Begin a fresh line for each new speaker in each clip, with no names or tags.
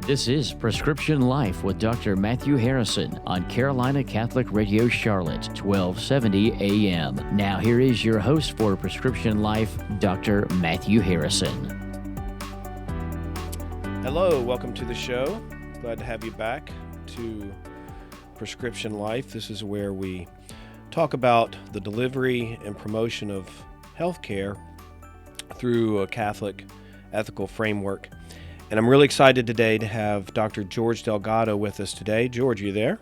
This is Prescription Life with Dr. Matthew Harrison on Carolina Catholic Radio Charlotte, 1270 AM. Now here is your host for Prescription Life, Dr. Matthew Harrison.
Hello, welcome to the show. Glad to have you back to Prescription Life. This is where we talk about the delivery and promotion of healthcare through a Catholic ethical framework. And I'm really excited today to have Dr. George Delgado with us today. George, are you there?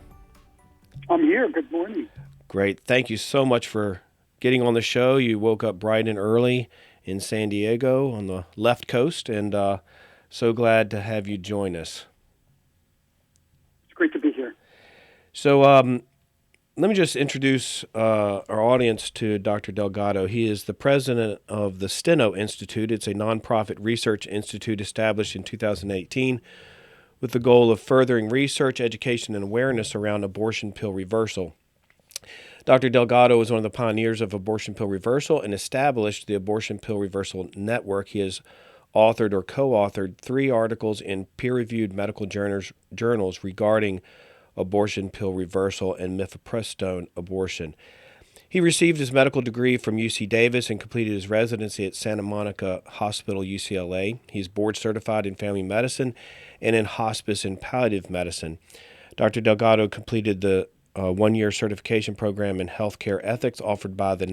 I'm here. Good morning.
Great. Thank you so much for getting on the show. You woke up bright and early in San Diego on the left coast, and so glad to have you join us.
It's great to be here.
So let me just introduce our audience to Dr. Delgado. He is the president of the Steno Institute. It's a nonprofit research institute established in 2018 with the goal of furthering research, education, and awareness around abortion pill reversal. Dr. Delgado is one of the pioneers of abortion pill reversal and established the Abortion Pill Reversal Network. He has authored or co-authored 3 articles in peer-reviewed medical journals regarding abortion pill reversal and mifepristone abortion. He received his medical degree from UC Davis and completed his residency at Santa Monica Hospital, UCLA. He's board certified in family medicine and in hospice and palliative medicine. Dr. Delgado completed the one-year certification program in healthcare ethics offered by the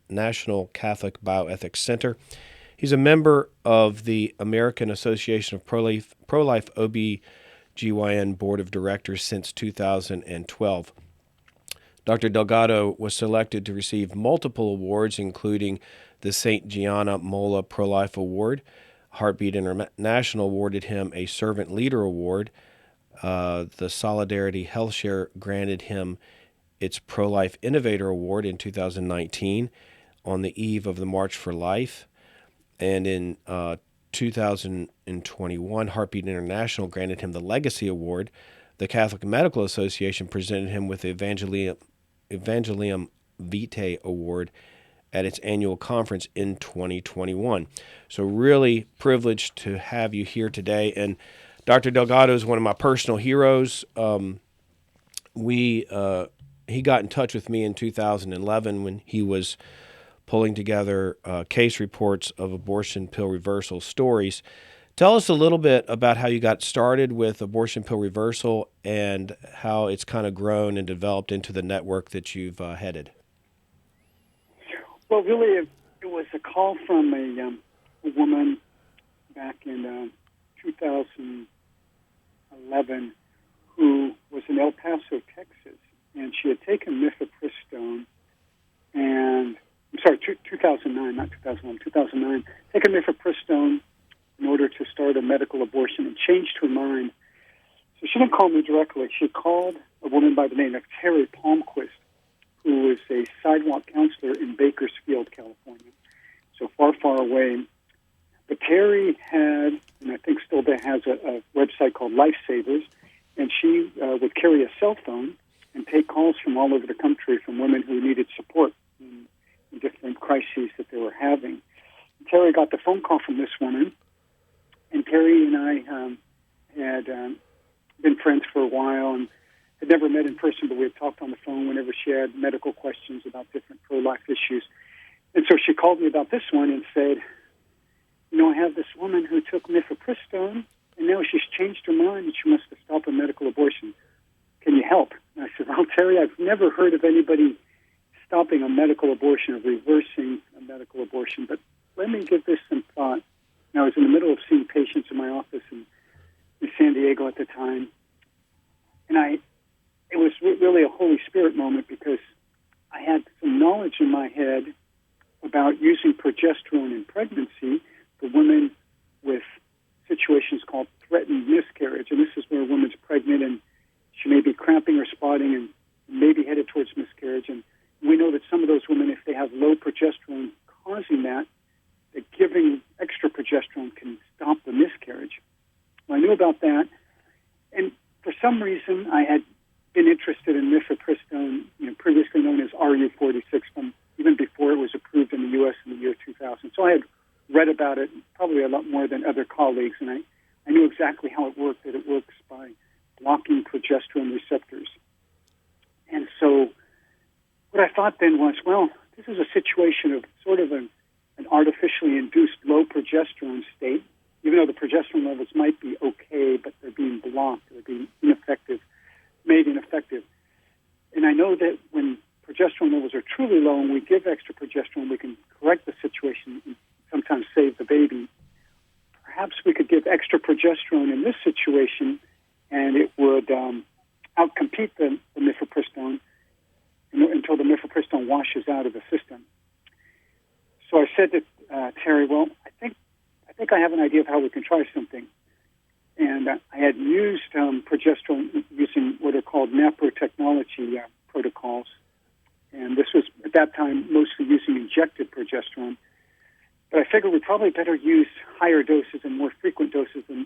National Catholic Bioethics Center. He's a member of the American Association of Pro-Life OB-GYN Board of Directors since 2012. Dr. Delgado was selected to receive multiple awards, including the St. Gianna Molla Pro-Life Award. Heartbeat International awarded him a Servant Leader Award. The Solidarity HealthShare granted him its Pro-Life Innovator Award in 2019 on the eve of the March for Life. And in 2021, Heartbeat International granted him the Legacy Award. The Catholic Medical Association presented him with the Evangelium Vitae Award at its annual conference in 2021. So really privileged to have you here today. And Dr. Delgado is one of my personal heroes. He got in touch with me in 2011 when he was pulling together case reports of abortion pill reversal stories. Tell us a little bit about how you got started with abortion pill reversal and how it's kind of grown and developed into the network that you've headed.
Well, really, it was a call from a woman back in 2011 who was in El Paso, Texas, and she had taken mifepristone and 2009, not 2001, 2009, taken mifepristone in order to start a medical abortion and changed her mind. So she didn't call me directly. She called a woman by the name of Terry Palmquist, who was a sidewalk counselor in Bakersfield, California, so far, far away. But Terry had, and I think still has, a website called Lifesavers, and she would carry a cell phone and take calls from all over the country from women who needed support in different crises that they were having. Terry got the phone call from this woman, and Terry and I had been friends for a while and had never met in person, but we had talked on the phone whenever she had medical questions about different pro-life issues. And so she called me about this one and said, I have this woman who took mifepristone, and now she's changed her mind and she wants to stop a medical abortion. Can you help? And I said, well, Terry, I've never heard of anybody stopping a medical abortion or reversing a medical abortion, but let me give this some thought. I was in the middle of seeing patients in my office in San Diego at the time, and it was really a Holy Spirit moment because I had some knowledge in my head about using progesterone in pregnancy for women with situations called threatened miscarriage, and this is where a woman's pregnant and she may be cramping or spotting and may be headed towards miscarriage, and we know that some of those women, if they have low progesterone causing that giving extra progesterone can stop the miscarriage. Well, I knew about that, and for some reason I had been interested in mifepristone, previously known as RU46, from even before it was approved in the U.S. in the year 2000. So I had read about it probably a lot more than other colleagues, and I knew exactly how it worked, that it worked thought then was, well, this is a situation of sort of an artificially induced low progesterone state, even though the progesterone levels might be okay, but they're being blocked, they're being made ineffective. And I know that when progesterone levels are truly low and we give extra progesterone, we can correct the situation and sometimes save the baby. Perhaps we could give extra progesterone in this situation and it would outcompete the mifepristone until the mifepristone washes out of the system. So I said to Terry, well, I think I have an idea of how we can try something. And I had used progesterone using what are called NAPRO technology protocols. And this was, at that time, mostly using injected progesterone. But I figured we'd probably better use higher doses and more frequent doses than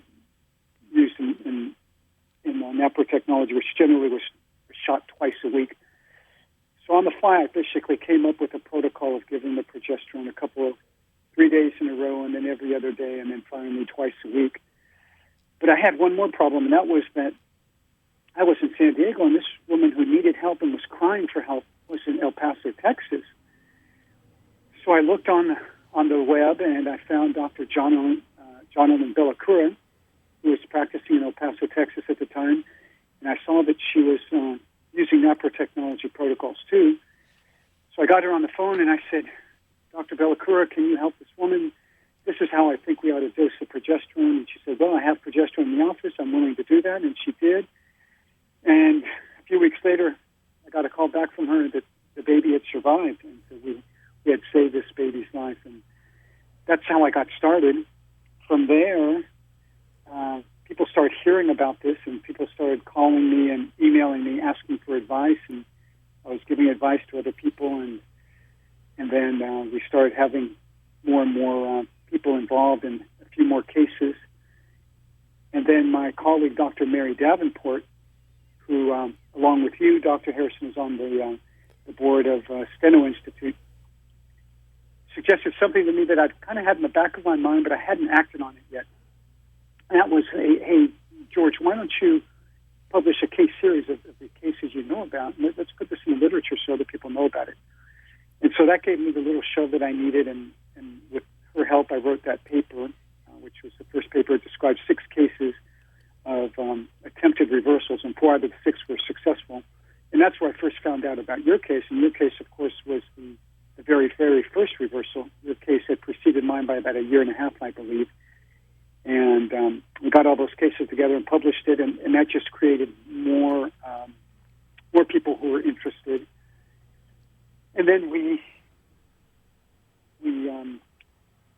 used in NAPRO technology, which generally was shot twice a week. So on the fly, I basically came up with a protocol of giving the progesterone 3 days in a row, and then every other day, and then finally twice a week. But I had one more problem, and that was that I was in San Diego, and this woman who needed help and was crying for help was in El Paso, Texas. So I looked on the web, and I found Dr. Jonathan Bellacura, who was practicing in El Paso, Texas at the time, and I saw that she was using NAPRO technology protocols too. So I got her on the phone, and I said, Dr. Bellacura, can you help this woman? This is how I think we ought to dose the progesterone. And she said, well, I have progesterone in the office. I'm willing to do that. And she did. And a few weeks later, I got a call back from her that the baby had survived. And so we had saved this baby's life. And that's how I got started. From there, people started hearing about this, and people started calling me and emailing me, asking for advice. And I was giving advice to other people. And then we started having more and more people involved in a few more cases. And then my colleague, Dr. Mary Davenport, who, along with you, Dr. Harrison, is on the board of Steno Institute, suggested something to me that I'd kind of had in the back of my mind, but I hadn't acted on it yet. And that was, hey, George, why don't you publish a case series of the cases you know about? And let's put this in the literature so that people know about it. And so that gave me the little shove that I needed, and with her help, I wrote that paper, which was the first paper. It described 6 cases of attempted reversals, and 4 out of the 6 were successful. And that's where I first found out about your case. And your case, of course, was the very, very first reversal. Your case had preceded mine by about a year and a half, I believe. And we got all those cases together and published it, and that just created more people who were interested. And then we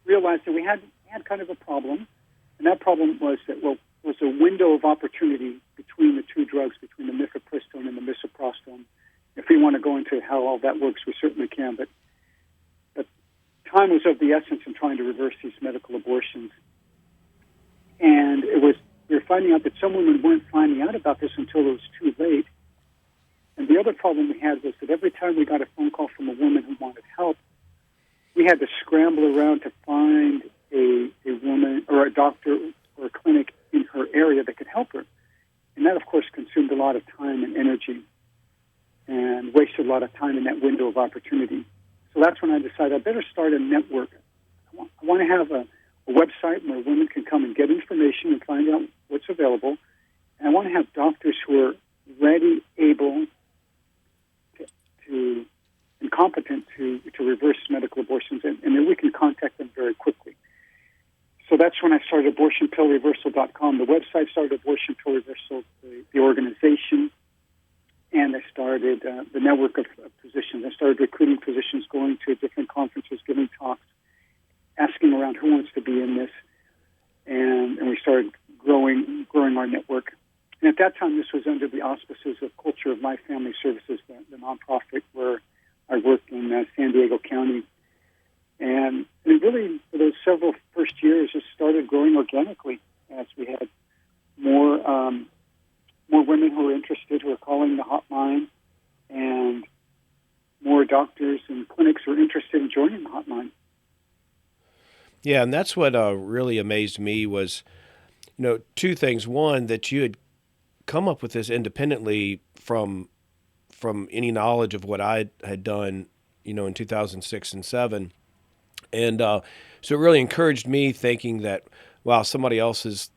realized that we had kind of a problem, and that problem was that was a window of opportunity between the two drugs, between the mifepristone and the misoprostol. If we want to go into how all that works, we certainly can. But time was of the essence in trying to reverse these medical abortions, and we were finding out that some women weren't finding out about this until it was too late. And the other problem we had was that every time we got a phone call from a woman who wanted help, we had to scramble around to find a woman or a doctor or a clinic in her area that could help her. And that, of course, consumed a lot of time and energy and wasted a lot of time in that window of opportunity. So that's when I decided I better start a network. I want to have a website where women can come and get information and find out what's available. And I want to have doctors who are ready, able, and competent to reverse medical abortions, and then we can contact them very quickly. So that's when I started abortionpillreversal.com. The website started Abortion Pill Reversal, the organization, and I started the network of physicians. I started recruiting physicians, going to different conferences, giving talks, asking around who wants to be in this, and we started growing our network. And at that time, this was under the auspices of Culture of Life Family Services, the nonprofit where I worked in San Diego County. And it really, for those several first years, just started growing organically as we had more women who were interested, who were calling the hotline, and more doctors and clinics who were interested in joining the hotline.
Yeah, and that's what really amazed me was, 2 things. One, that you had come up with this independently from from any knowledge of what I had done, in 2006 and 7. And so it really encouraged me, thinking that, wow, somebody else has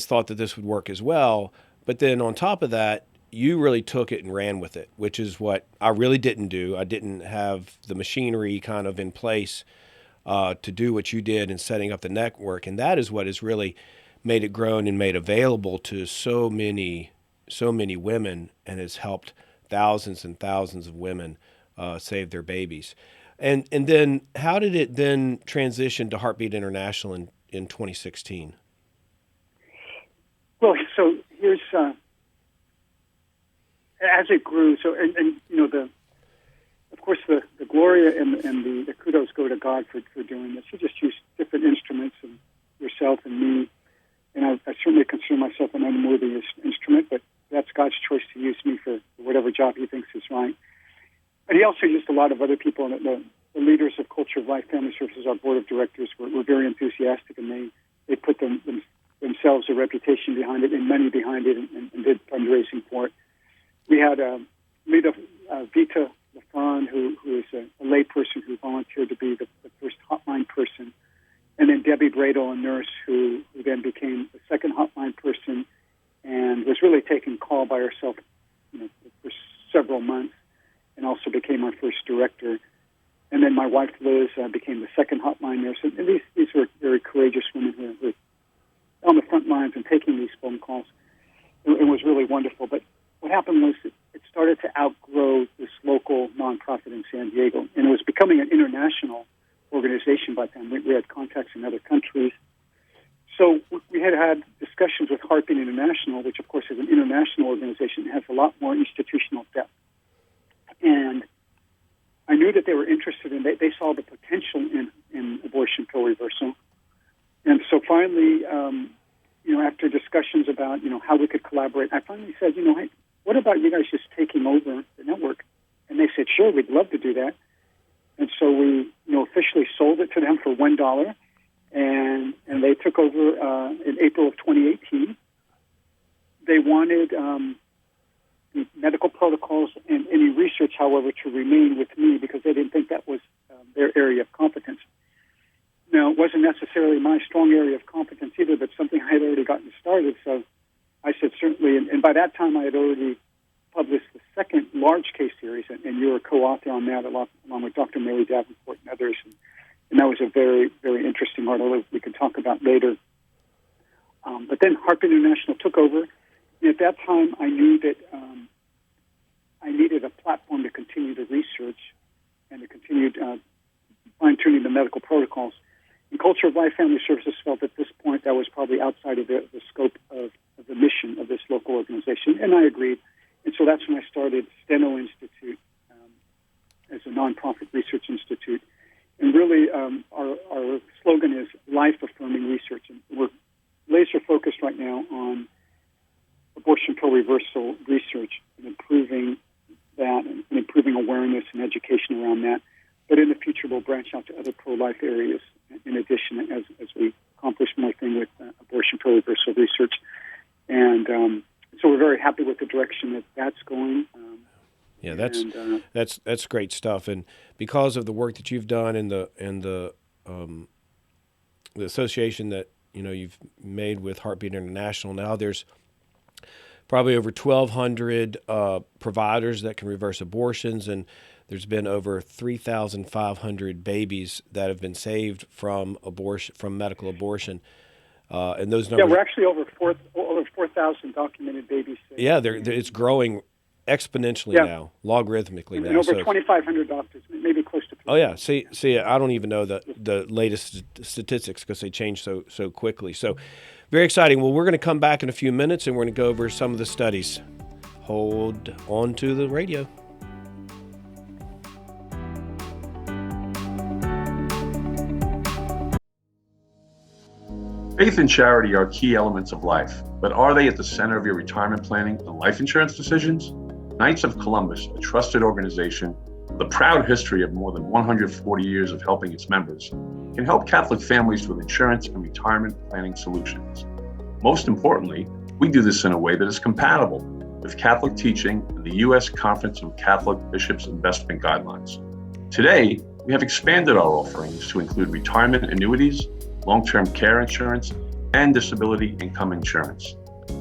thought that this would work as well. But then on top of that, you really took it and ran with it, which is what I really didn't do. I didn't have the machinery kind of in place to do what you did in setting up the network. And that is what has really made it grown and made available to so many women, and has helped thousands and thousands of women save their babies. And then how did it then transition to Heartbeat International in 2016?
Well, so here's as it grew. So and of course the glory and the kudos go to God for doing this. He just used different instruments, and yourself and me, and I certainly consider myself an unworthy instrument, but that's God's choice to use me for whatever job He thinks is right. But He also used a lot of other people, and the leaders of Culture of Life Family Services, our board of directors, were very enthusiastic, and they put themselves a reputation behind it and money behind it, and did fundraising for it. We had Vita LaFon, who is a lay person who volunteered to be the first hotline person, and then Debbie Bradle, a nurse, who then became the second hotline person, and was really taking call by herself, for several months, and also became our first director. And then my wife Liz became the second hotline nurse, and these were very courageous women who were on the front lines and taking these phone calls. It was really wonderful. But what happened was it started to outgrow this local nonprofit in San Diego, and it was becoming an international organization by then. We had contacts in other countries. So we had discussions with Heartbeat International, which of course is an international organization. It has a lot more institutional depth. And I knew that they were interested in, they saw the potential in abortion pill reversal. And so finally, after discussions about, how we could collaborate, I finally said, hey, what about you guys just taking over the network? And they said, sure, we'd love to do that. And so we, officially sold it to them for $1, and they took over in April of 2018. They wanted the medical protocols and any research, however, to remain with me, because they didn't think that was their area of competence. Now, it wasn't necessarily my strong area of competence either, but something I had already gotten started. So I said certainly, and by that time I had already published the second large case series, and you were a co-author on that along with Dr. Mary Davenport and others. And that was a very, very interesting article we could talk about later. But then Heartbeat International took over. And at that time, I knew that I needed a platform to continue the research and to continue fine-tuning the medical protocols. And Culture of Life Family Services felt at this point that was probably outside of the scope of the mission of this local organization, and I agreed. And so that's when I started Steno Institute as a nonprofit research institute. And really, our slogan is life-affirming research. And we're laser-focused right now on abortion pill reversal research and improving that and improving awareness and education around that. But in the future, we'll branch out to other pro-life areas in addition as we accomplish more things with abortion pill reversal research. And so we're very happy with the direction that's going.
Yeah, that's great stuff. And because of the work that you've done and the association that you've made with Heartbeat International, now there's probably over 1,200 providers that can reverse abortions, and there's been over 3,500 babies that have been saved from medical abortion. And those numbers. Yeah,
we're actually over 4,000 documented babies saved.
Yeah, it's growing exponentially now, logarithmically now.
And over 2,500 doctors, maybe close to.
Oh yeah, see, I don't even know the latest statistics because they change so quickly. So, very exciting. Well, we're going to come back in a few minutes and we're going to go over some of the studies. Hold on to the radio.
Faith and charity are key elements of life, but are they at the center of your retirement planning and life insurance decisions? Knights of Columbus, a trusted organization with a proud history of more than 140 years of helping its members, can help Catholic families with insurance and retirement planning solutions. Most importantly, we do this in a way that is compatible. with Catholic teaching and the U.S. Conference of Catholic Bishops Investment Guidelines. Today, we have expanded our offerings to include retirement annuities, long-term care insurance, and disability income insurance.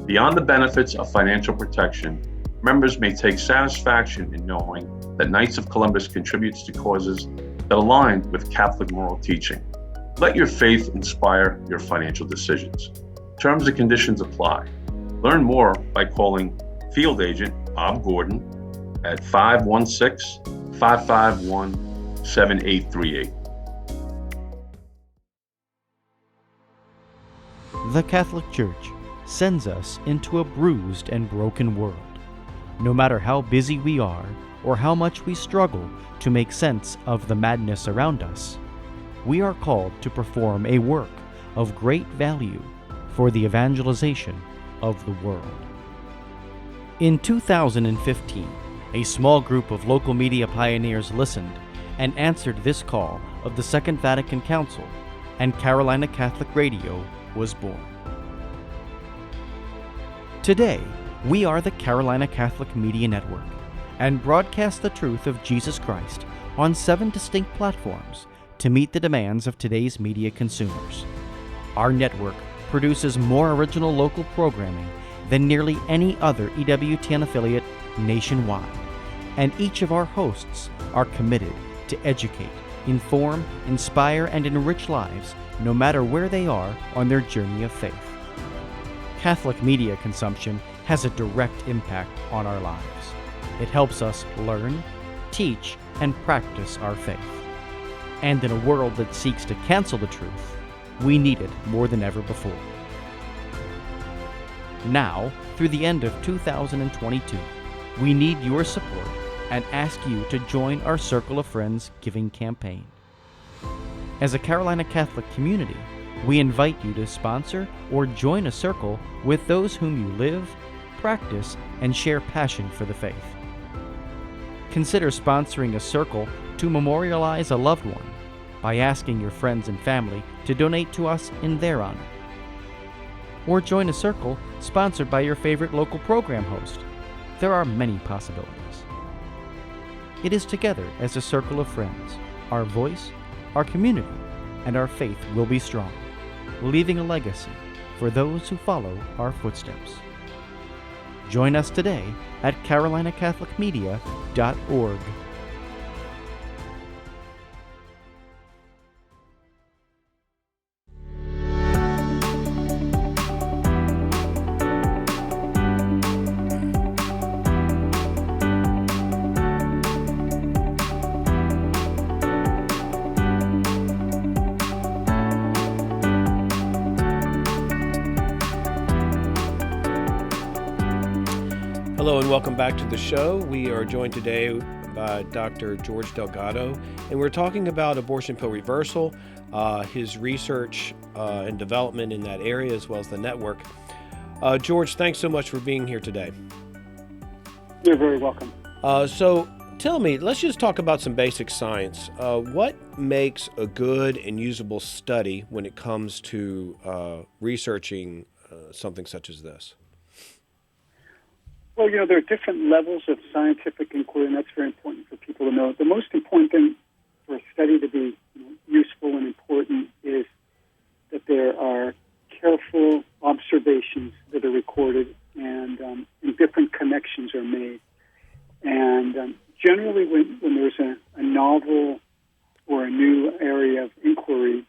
Beyond the benefits of financial protection, members may take satisfaction in knowing that Knights of Columbus contributes to causes that align with Catholic moral teaching. Let your faith inspire your financial decisions. Terms and conditions apply. Learn more by calling Field Agent Bob Gordon at 516-551-7838.
The Catholic Church sends us into a bruised and broken world. No matter how busy we are or how much we struggle to make sense of the madness around us, we are called to perform a work of great value for the evangelization of the world. In 2015, a small group of local media pioneers listened and answered this call of the Second Vatican Council, and Carolina Catholic Radio was born. Today, we are the Carolina Catholic Media Network and broadcast the truth of Jesus Christ on 7 distinct platforms to meet the demands of today's media consumers. Our network produces more original local programming than nearly any other EWTN affiliate nationwide, and each of our hosts are committed to educate, inform, inspire, and enrich lives no matter where they are on their journey of faith. Catholic media consumption has a direct impact on our lives. It helps us learn, teach, and practice our faith. And in a world that seeks to cancel the truth, we need it more than ever before. Now, through the end of 2022, we need your support and ask you to join our Circle of Friends giving campaign. As a Carolina Catholic community, we invite you to sponsor or join a circle with those whom you live, practice, and share passion for the faith. Consider sponsoring a circle to memorialize a loved one by asking your friends and family to donate to us in their honor. Or join a circle sponsored by your favorite local program host. There are many possibilities. It is together as a circle of friends, our voice, our community, and our faith will be strong, leaving a legacy for those who follow our footsteps. Join us today at carolinacatholicmedia.org.
Hello and welcome back to the show. We are joined today by Dr. George Delgado, and we're talking about abortion pill reversal, his research and development in that area, as well as the network. George, thanks so much for being here today.
You're very welcome.
So tell me, let's just talk about some basic science. What makes a good and usable study when it comes to researching something such as this?
Well, there are different levels of scientific inquiry, and that's very important for people to know. The most important thing for a study to be useful and important is that there are careful observations that are recorded and different connections are made. And generally, when there's a novel or a new area of inquiry,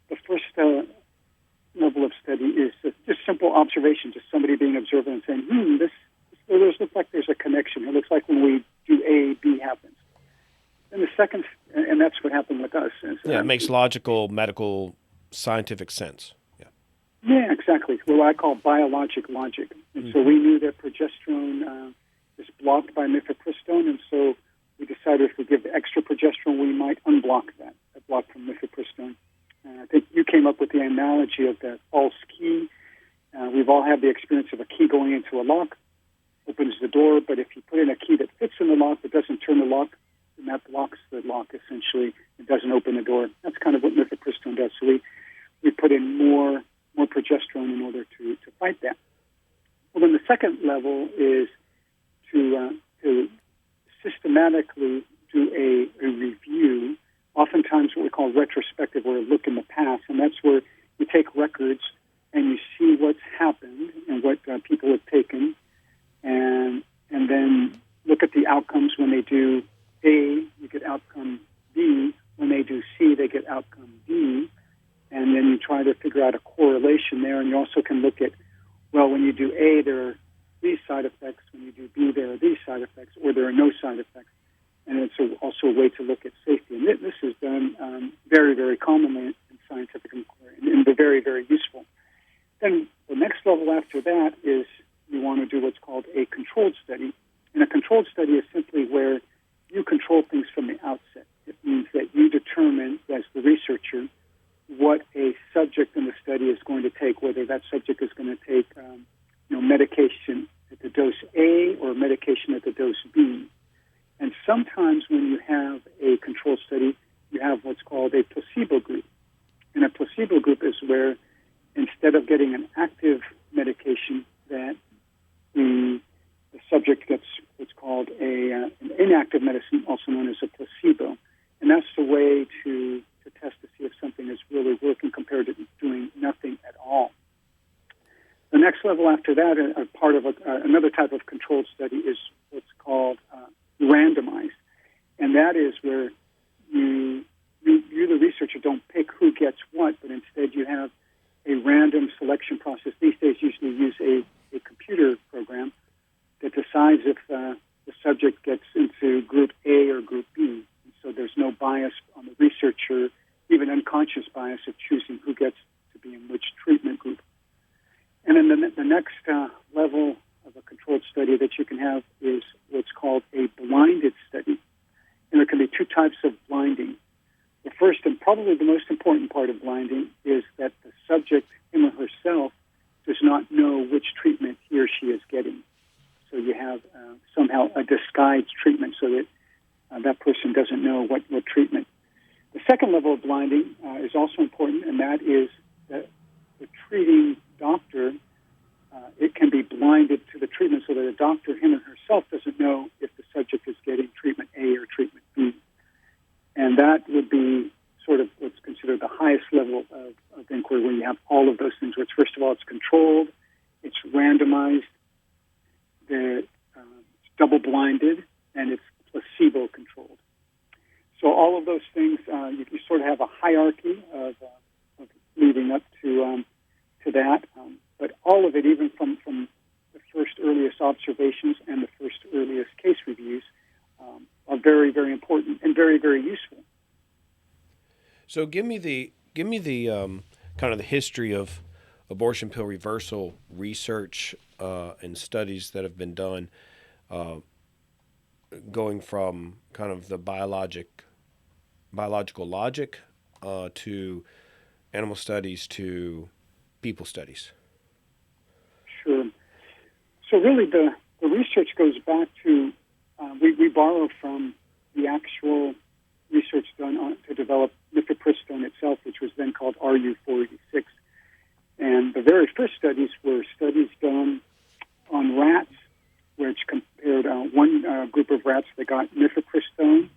the first level of study is just simple observation, just somebody being observant and saying, this looks like there's a connection. It looks like when we do A, B happens. And the second, and that's what happened with us.
It makes logical, medical, scientific sense.
Yeah, exactly. What I call biologic logic. And so we knew that progesterone is blocked by mifepristone, and so we decided if we give extra progesterone, we might unblock that block from mifepristone. And I think you came up with the analogy of the false key. We've all had the experience of a key going into a lock. Opens the door, but if you put in a key that fits in the lock but doesn't turn the lock, then that blocks the lock, essentially. It doesn't open the door. That's kind of what mifepristone does. So we put in more progesterone in order to fight that. Well, then the second level is to systematically do a review, oftentimes what we call retrospective, or a look in the past, and that's where you take records and you see what's happened and what people have taken, and then look at the outcomes. When they do A, you get outcome B. When they do C, they get outcome D. And then you try to figure out a correlation there. And you also can look at, well, when you do A, there are these side effects. When you do B, there are these side effects, or there are no side effects. And it's also a way to look at safety. And this is done very, very commonly in scientific inquiry, and they're very, very useful. Then the next level after that is you want to do what's called a controlled study. And a controlled study is simply where you control things from the outset. It means that you determine, as the researcher, what a subject in the study is going to take, whether that subject is going to take medication at the dose A or medication at the dose B. And sometimes when you have a controlled study, you have what's called a placebo group. And a placebo group is where instead of getting an active medication, that the subject gets what's called an inactive medicine, also known as a placebo. And that's the way to test to see if something is really working compared to doing nothing at all. The next level after that, a part of another type of controlled study, is what's called randomized. And that is where you, the researcher, don't pick who gets what, but instead you have a random selection process. These days usually use a computer program that decides if the subject gets into group A or group B. And so there's no bias on the researcher, even unconscious bias of choosing who gets to be in which treatment group. And then the next level of a controlled study that you can have is what's called a blinded study. And there can be two types of blinding. The first and probably the most important part of blinding is that the subject, him or herself, does not know which treatment he or she is getting. So you have somehow a disguised treatment so that that person doesn't know what treatment. The second level of blinding is also important, and that is that the treating doctor, it can be blinded to the treatment so that the doctor, him or herself, doesn't know if the subject is getting treatment A or treatment B. And that would be sort of what's considered the highest level of inquiry, when you have all of those things, which, first of all, it's controlled, it's randomized, it's double-blinded, and it's placebo-controlled. So all of those things, you sort of have a hierarchy of leading up to that. But all of it, even from the first earliest observations and the first earliest case reviews, are very, very important and very, very useful.
So give me the kind of the history of abortion pill reversal research and studies that have been done, going from kind of the biological logic to animal studies to people studies.
Sure. So really the research goes back to, we borrow from the actual research done to develop mifepristone itself, which was then called RU486. And the very first studies were studies done on rats, which compared one group of rats that got mifepristone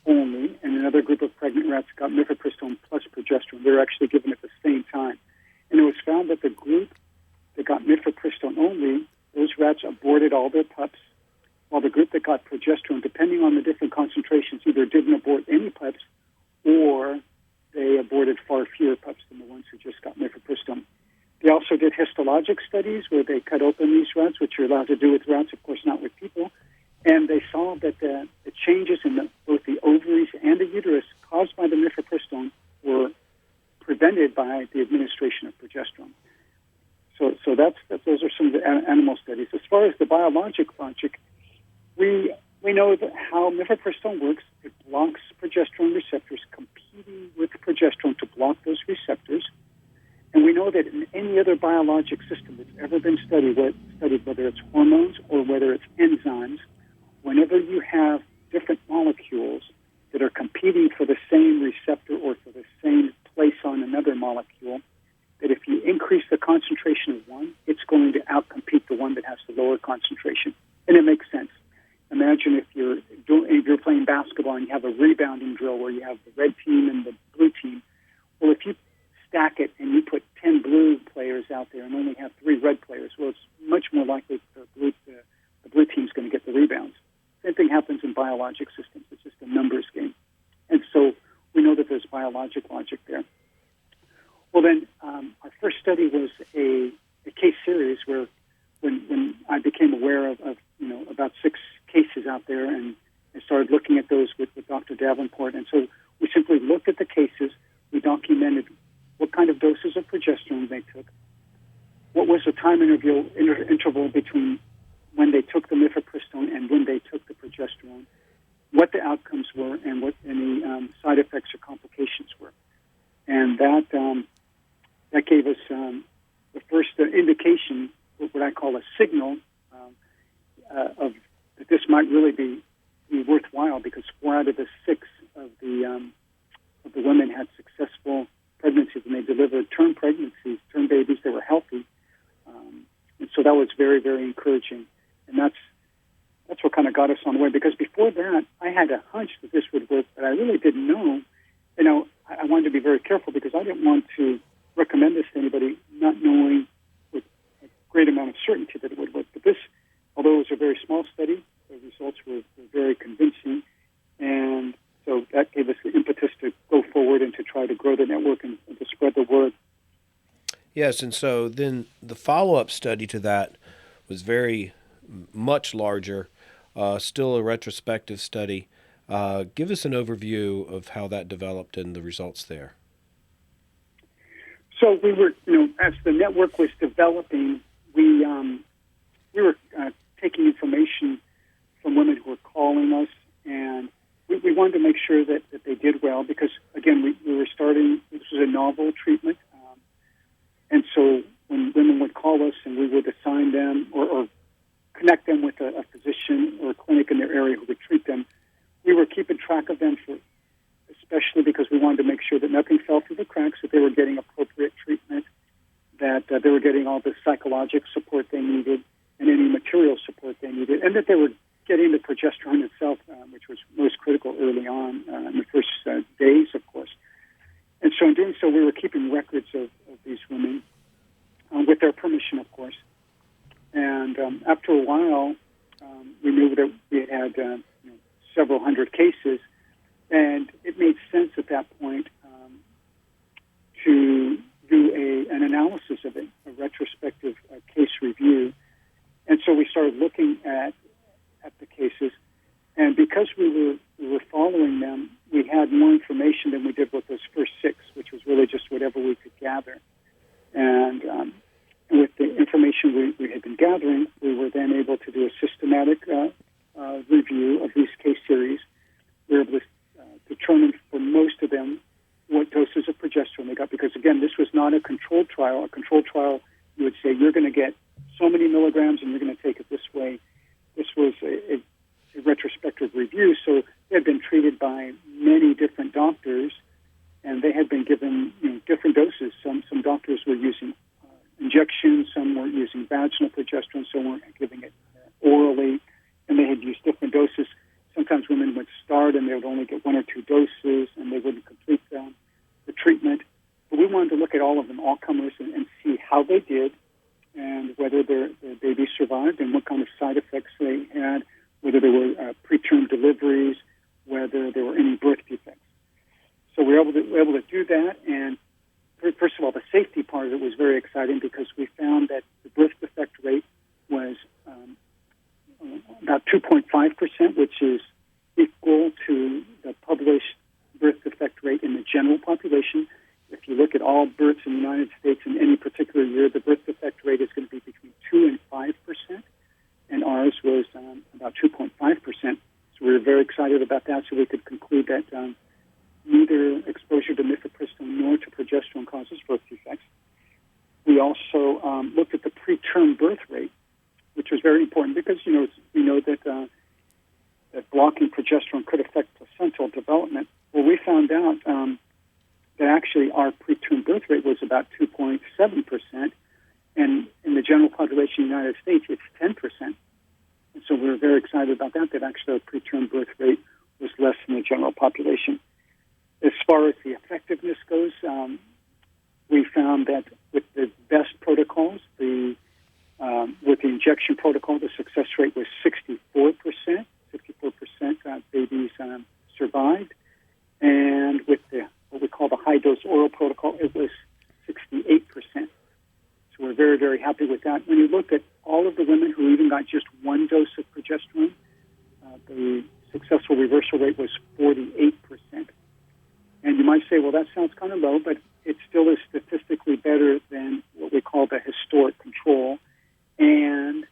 only, and another group of pregnant rats got mifepristone plus progesterone. They were actually given at the same time. And it was found that the group that got mifepristone only, those rats aborted all their pups, while the group that got progesterone, depending on the different concentrations, either didn't abort any pups or they aborted far fewer pups than the ones who just got mifepristone. They also did histologic studies where they cut open these rats, which you're allowed to do with rats, of course not with people, and they saw that the changes in both the ovaries and the uterus caused by the mifepristone were prevented by the administration of progesterone. So those are some of the animal studies. As far as the biologic logic, we know that how mifepristone works. It blocks progesterone receptors, competing with progesterone to block those receptors. And we know that in any other biologic system that's ever been studied, whether it's hormones or whether it's enzymes, whenever you have different molecules that are competing for the same receptor or for the same place on another molecule, that if you increase the concentration of one, it's going to outcompete the one that has the lower concentration. And it makes sense. if you're playing basketball and you have a rebounding drill where you have the red team and the blue team, well, if you stack it and you put 10 blue players out there and only have 3 red players, well, it's much more likely the blue team's going to get the rebounds. Same thing happens in biologic systems. It's just a numbers game. And so we know that there's biologic logic there. Well, then our first study was a case series where when I became aware of about 6 cases out there, and I started looking at those with Dr. Davenport. And so we simply looked at the cases. We documented what kind of doses of progesterone they took, what was the time interval between when they took the mifepristone and when they took the progesterone, what the outcomes were, and what any side effects or complications were. And that gave us the first indication, what I call a signal of that this might really be worthwhile, because 4 out of the 6 of the women had successful pregnancies, and they delivered term pregnancies, term babies that were healthy. And so that was very, very encouraging. And that's what kind of got us on the way, because before that, I had a hunch that this would work, but I really didn't know. I wanted to be very careful because I didn't want to recommend this to anybody not knowing with a great amount of certainty that it would work. But this, although it was a very small study, the results were very convincing. And so that gave us the impetus to go forward and to try to grow the network and to spread the word.
Yes, and so then the follow-up study to that was very much larger, still a retrospective study. Give us an overview of how that developed and the results there.
So we were, as the network was developing, we were taking information from women who were calling us, and we wanted to make sure that they did well, because, again, we were starting, this was a novel treatment, and so when women would call us and we would assign them or connect them with a physician or a clinic in their area who would treat them, we were keeping track of them, especially because we wanted to make sure that nothing fell through the cracks, that they were getting appropriate treatment, that they were getting all the psychological support they needed and any material support they needed, and that they were getting the progesterone itself, which was most critical early on in the first days, of course. And so in doing so, we were keeping records of these women, with their permission, of course. And after a while, we knew that we had several hundred cases, and it made sense at that point to do an analysis of it, a retrospective case review. And so we started looking at the cases, and because we were following them, we had more information than we did with those first 6, which was really just whatever we could gather. And with the information we had been gathering, we were then able to do a systematic review of these case series. We were able to determine for most of them what doses of progesterone they got, because, again, this was not a controlled trial. A controlled trial, you would say, you're going to get so many milligrams and you're going to take it this way. This was a retrospective review, so they had been treated by many different doctors, and they had been given different doses. Some doctors were using injections, some were using vaginal progesterone, some were giving it orally, and they had used different doses. Sometimes women would start and they would only get 1 or 2 doses, and they wouldn't complete the treatment. But we wanted to look at all of them, all comers, and see how they did, and whether their baby survived, and what kind of side effects they had, whether there were preterm deliveries, whether there were any birth defects. So we were able to do that, and first of all, the safety part of it was very exciting, because we found that the birth defect rate was about 2.5%, which is equal to the published birth defect rate in the general population. If you look at all births in the United States in any particular year, the birth defect rate is going to be between 2 and 5%, and ours was about 2.5%. So we were very excited about that, so we could conclude that neither exposure to mifepristone nor to progesterone causes birth defects. We also looked at the preterm birth rate, which was very important, because we know that that blocking progesterone could affect placental development. Well, we found out that actually our preterm birth rate was about 2.7%, and in the general population of the United States, it's 10%. And so we're very excited about that actually our preterm birth rate was less than the general population. As far as the effectiveness goes, we found that with the best protocols, with the injection protocol, the success rate was 64%. 64% babies survived. And with what we call the high-dose oral protocol, it was 68%. So we're very, very happy with that. When you look at all of the women who even got just one dose of progesterone, the successful reversal rate was 48%. And you might say, well, that sounds kind of low, but it still is statistically better than what we call the historic control. And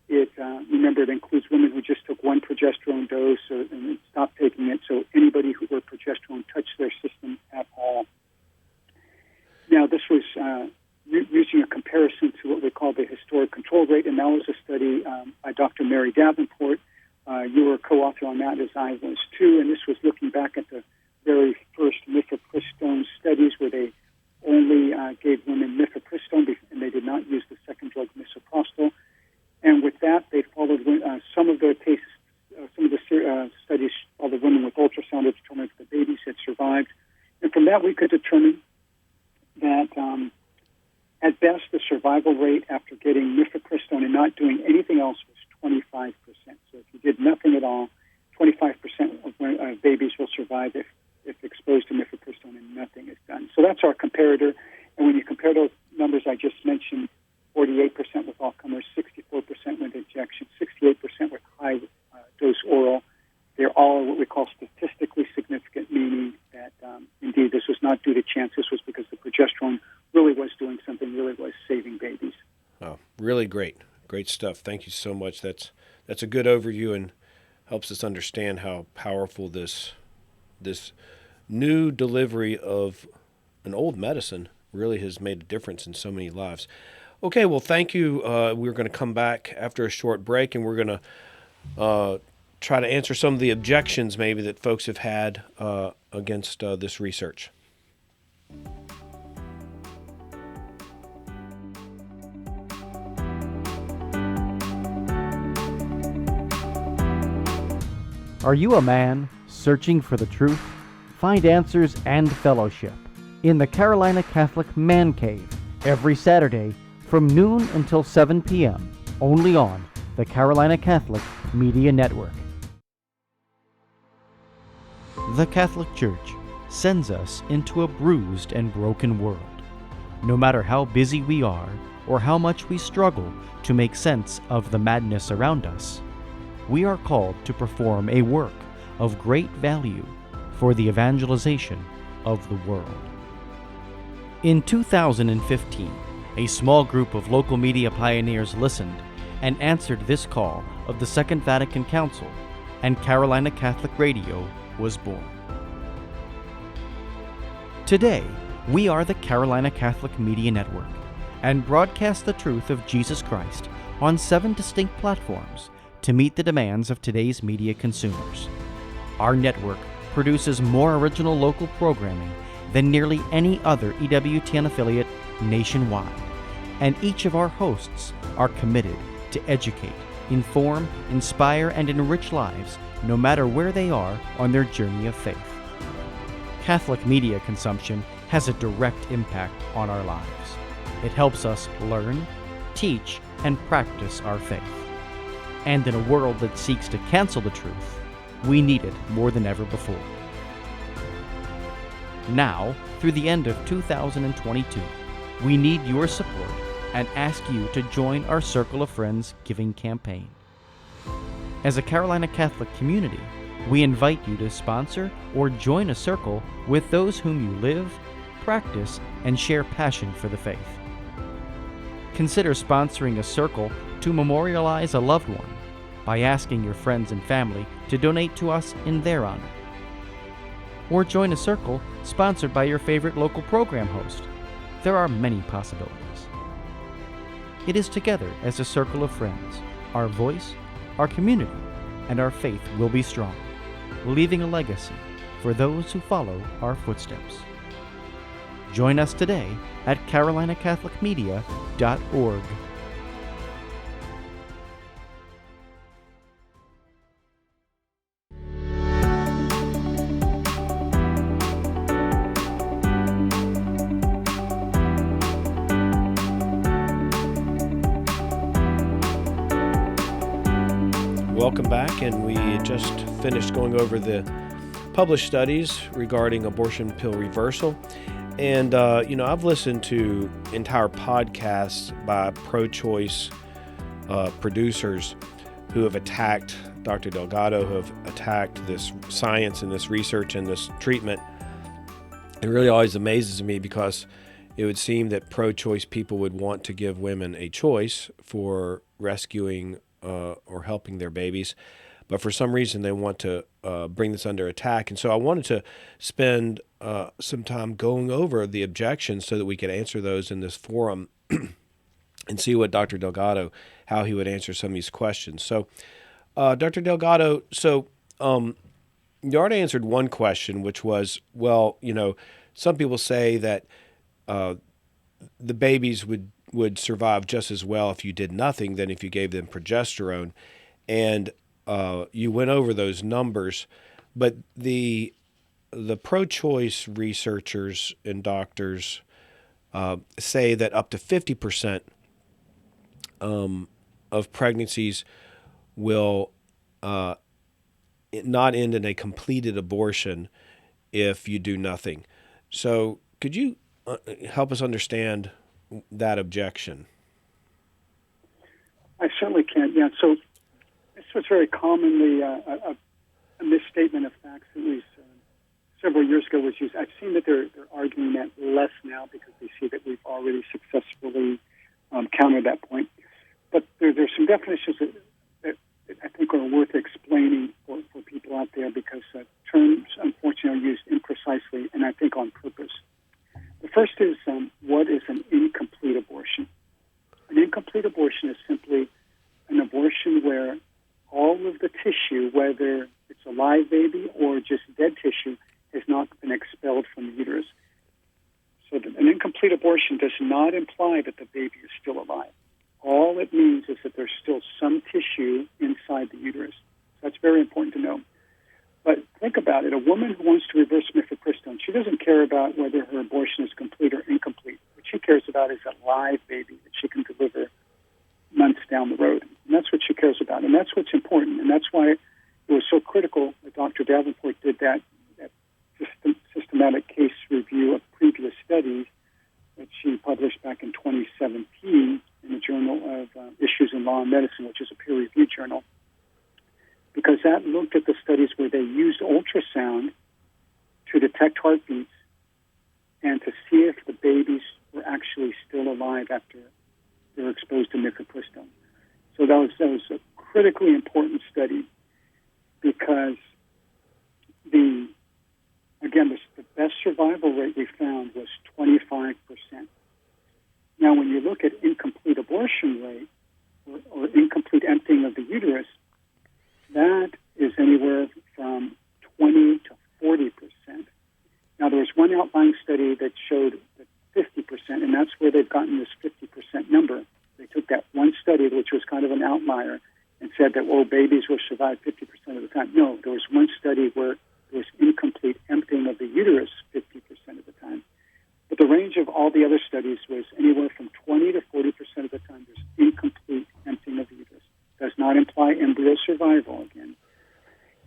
remember, it includes women who just took one progesterone dose and stopped taking it, so anybody where progesterone touched their system at all. Now, this was using a comparison to what we call the historic control rate, and that was a study by Dr. Mary Davenport. You were a co-author on that, as I was too, and this was looking back at the very first mifepristone studies where they only gave women mifepristone and they did not use the second drug misoprostol. And with that, they followed some of the cases, some of the studies followed women with ultrasound to determine if the babies had survived. And from that, we could determine that at best, the survival rate after getting mifepristone and not doing anything else was 25%. So if you did nothing at all, 25% of babies will survive if exposed to mifepristone and nothing is done. So that's our comparator. And when you compare those numbers I just mentioned, 48% with all comers, 64% with injection, 68% with high-dose oral, they're all what we call statistically significant, meaning that indeed this was not due to chance. This was because the progesterone really was doing something, really was saving babies.
Oh, really great. Great stuff. Thank you so much. That's a good overview and helps us understand how powerful this new delivery of an old medicine really has made a difference in so many lives. Okay, well, thank you. We're going to come back after a short break, and we're going to try to answer some of the objections maybe that folks have had against this research.
Are you a man searching for the truth? Find answers and fellowship in the Carolina Catholic Man Cave every Saturday from noon until 7 p.m. only on the Carolina Catholic Media Network. The Catholic Church sends us into a bruised and broken world. No matter how busy we are or how much we struggle to make sense of the madness around us, we are called to perform a work of great value for the evangelization of the world. In 2015, a small group of local media pioneers listened and answered this call of the Second Vatican Council, and Carolina Catholic Radio was born. Today, we are the Carolina Catholic Media Network and broadcast the truth of Jesus Christ on 7 distinct platforms to meet the demands of today's media consumers. Our network produces more original local programming than nearly any other EWTN affiliate nationwide, and each of our hosts are committed to educate, inform, inspire, and enrich lives no matter where they are on their journey of faith. Catholic media consumption has a direct impact on our lives. It helps us learn, teach, and practice our faith. And in a world that seeks to cancel the truth, we need it more than ever before. Now, through the end of 2022, we need your support and ask you to join our Circle of Friends giving campaign. As a Carolina Catholic community, we invite you to sponsor or join a circle with those whom you live, practice, and share passion for the faith. Consider sponsoring a circle to memorialize a loved one by asking your friends and family to donate to us in their honor. Or join a circle sponsored by your favorite local program host. There are many possibilities. It is together as a circle of friends, our voice, our community, and our faith will be strong, leaving a legacy for those who follow our footsteps. Join us today at carolinacatholicmedia.org.
welcome back. And we just finished going over the published studies regarding abortion pill reversal. And, I've listened to entire podcasts by pro-choice producers who have attacked Dr. Delgado, who have attacked this science and this research and this treatment. It really always amazes me because it would seem that pro-choice people would want to give women a choice for rescuing or helping their babies, but for some reason they want to bring this under attack. And so I wanted to spend some time going over the objections so that we could answer those in this forum and see what Dr. Delgado, how he would answer some of these questions. So, Dr. Delgado, you already answered one question, which was, some people say that the babies would survive just as well if you did nothing than if you gave them progesterone. And you went over those numbers, but the pro-choice researchers and doctors say that up to 50% of pregnancies will not end in a completed abortion if you do nothing. So could you help us understand that objection?
I certainly can. Yeah. So this was very commonly a misstatement of facts. At least several years ago was used. I've seen that they're arguing that less now because they see that we've already successfully countered that point. But there's some definitions that I think are worth explaining for people out there because terms, unfortunately, are used imprecisely and I think on purpose. The first is what is an incomplete abortion? An incomplete abortion is simply an abortion where all of the tissue, whether it's a live baby or just dead tissue, has not been expelled from the uterus. So an incomplete abortion does not imply that the baby is still alive. All it means is that there's still some tissue inside the uterus. So that's very important to know. But think about it. A woman who wants to reverse mifepristone, she doesn't care about whether her abortion is complete or incomplete. What she cares about is a live baby that she can deliver months down the road. And that's what she cares about. And that's what's important. And that's why it was so critical that Dr. Davenport did that systematic case review of previous studies that she published back in 2017 in the Journal of Issues in Law and Medicine, which is a peer-reviewed journal, because that looked at the studies where they used ultrasound to detect heartbeats and to see if the babies were actually still alive after they were exposed to mifepristone. So that was a critically important study because the best survival rate we found was 25%. Now, when you look at incomplete abortion rate or incomplete emptying of the uterus, that is anywhere from 20 to 40%. Now, there was one outlying study that showed that 50%, and that's where they've gotten this 50% number. They took that one study, which was kind of an outlier, and said that, babies will survive 50% of the time. No, there was one study where there was incomplete emptying of the uterus 50% of the time. But the range of all the other studies was anywhere from 20 to 40% of the time there's incomplete emptying of the uterus. Does not imply embryo survival again.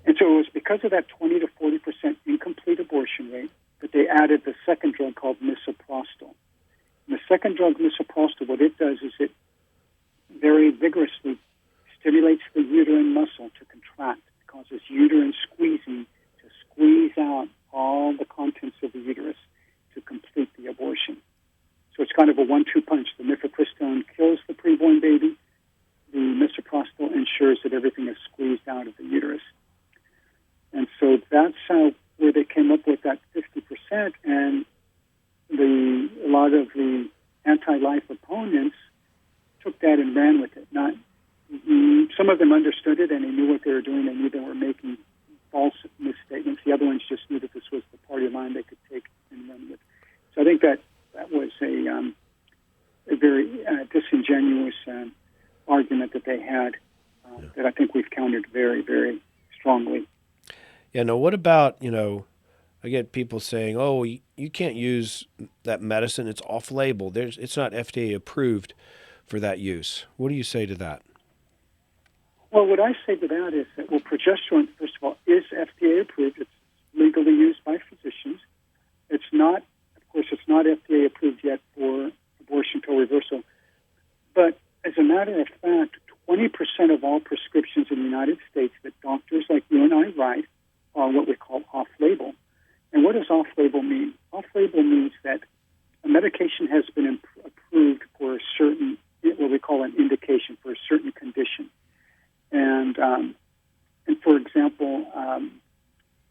And so it was because of that 20 to 40% incomplete abortion rate that they added the second drug called misoprostol. And the second drug, misoprostol, what it does is it very vigorously stimulates the uterine muscle to contract. It causes uterine squeezing to squeeze out all the contents of the uterus to complete the abortion. So it's kind of a 1-2 punch. The mifepristone kills the preborn baby. The misoprostol ensures that everything is squeezed out of the uterus. And so that's where they came up with that 50%. And a lot of the anti-life opponents took that and ran with it. Some of them understood it and they knew what they were doing. They knew they were making false misstatements. The other ones just knew that this was the party line they could take and run with. So I think that was a very disingenuous argument that they had that I think we've countered very, very strongly.
Yeah, now what about, I get people saying, you can't use that medicine, it's off-label. It's not FDA approved for that use. What do you say to that?
Well, what I say to that is that, well, progesterone, first of all, is FDA approved. It's legally used by physicians. It's not, of course, it's not FDA approved yet for abortion pill reversal. But as a matter of fact, 20% of all prescriptions in the United States that doctors like you and I write are what we call off-label. And what does off-label mean? Off-label means that a medication has been approved for a certain, what we call an indication, for a certain condition. And for example,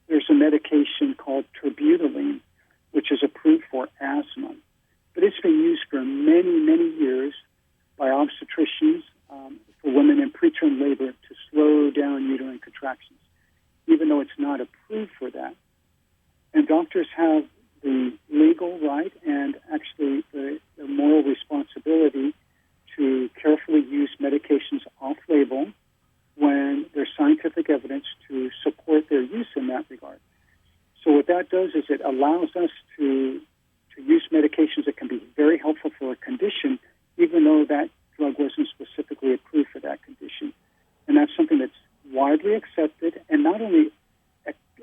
there's a medication called terbutaline, which is approved for asthma. But it's been used for many, many years by obstetricians for women in preterm labor to slow down uterine contractions, even though it's not approved for that. And doctors have the legal right and actually the moral responsibility to carefully use medications off-label when there's scientific evidence to support their use in that regard. So what that does is it allows us to use medications that can be very helpful for a condition, even though that drug wasn't specifically approved for that condition. And that's something that's widely accepted, and not only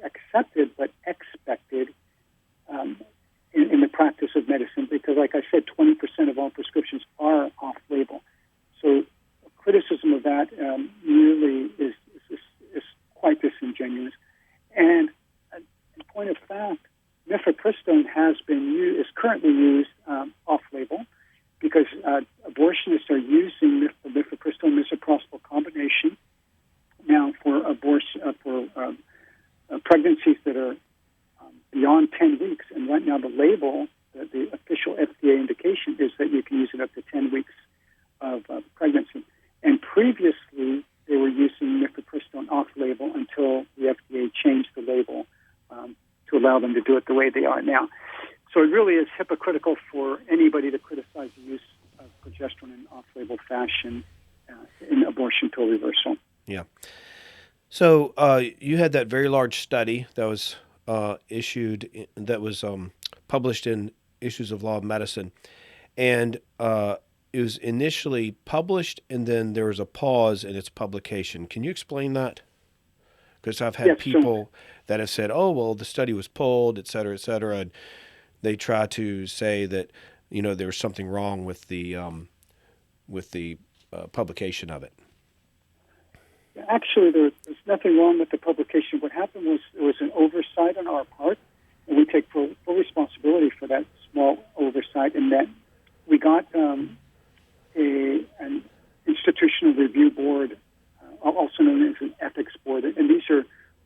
accepted, but expected in the practice of medicine, because, like I said, 20% of all prescriptions are off-label. So criticism of that really is quite disingenuous. And in point of fact, mifepristone is currently used off-label because abortionists are using the mifepristone misoprostol combination now for pregnancies that are beyond 10 weeks. And right now the label, the official FDA indication, is that you can use it up to 10 weeks of pregnancy. And previously, they were using mifepristone off-label until the FDA changed the label to allow them to do it the way they are now. So it really is hypocritical for anybody to criticize the use of progesterone in off-label fashion in abortion pill reversal.
Yeah. So you had that very large study that was published in Issues of Law of Medicine, and it was initially published, and then there was a pause in its publication. Can you explain that? Because I've had people that have said, "Oh, well, the study was pulled, et cetera, and they try to say that there was something wrong with the publication of it.
Actually, there's nothing wrong with the publication. What happened was there was an oversight on our part, and we take full responsibility for that small oversight, in that we got an institutional review board, also known as an ethics board, and these are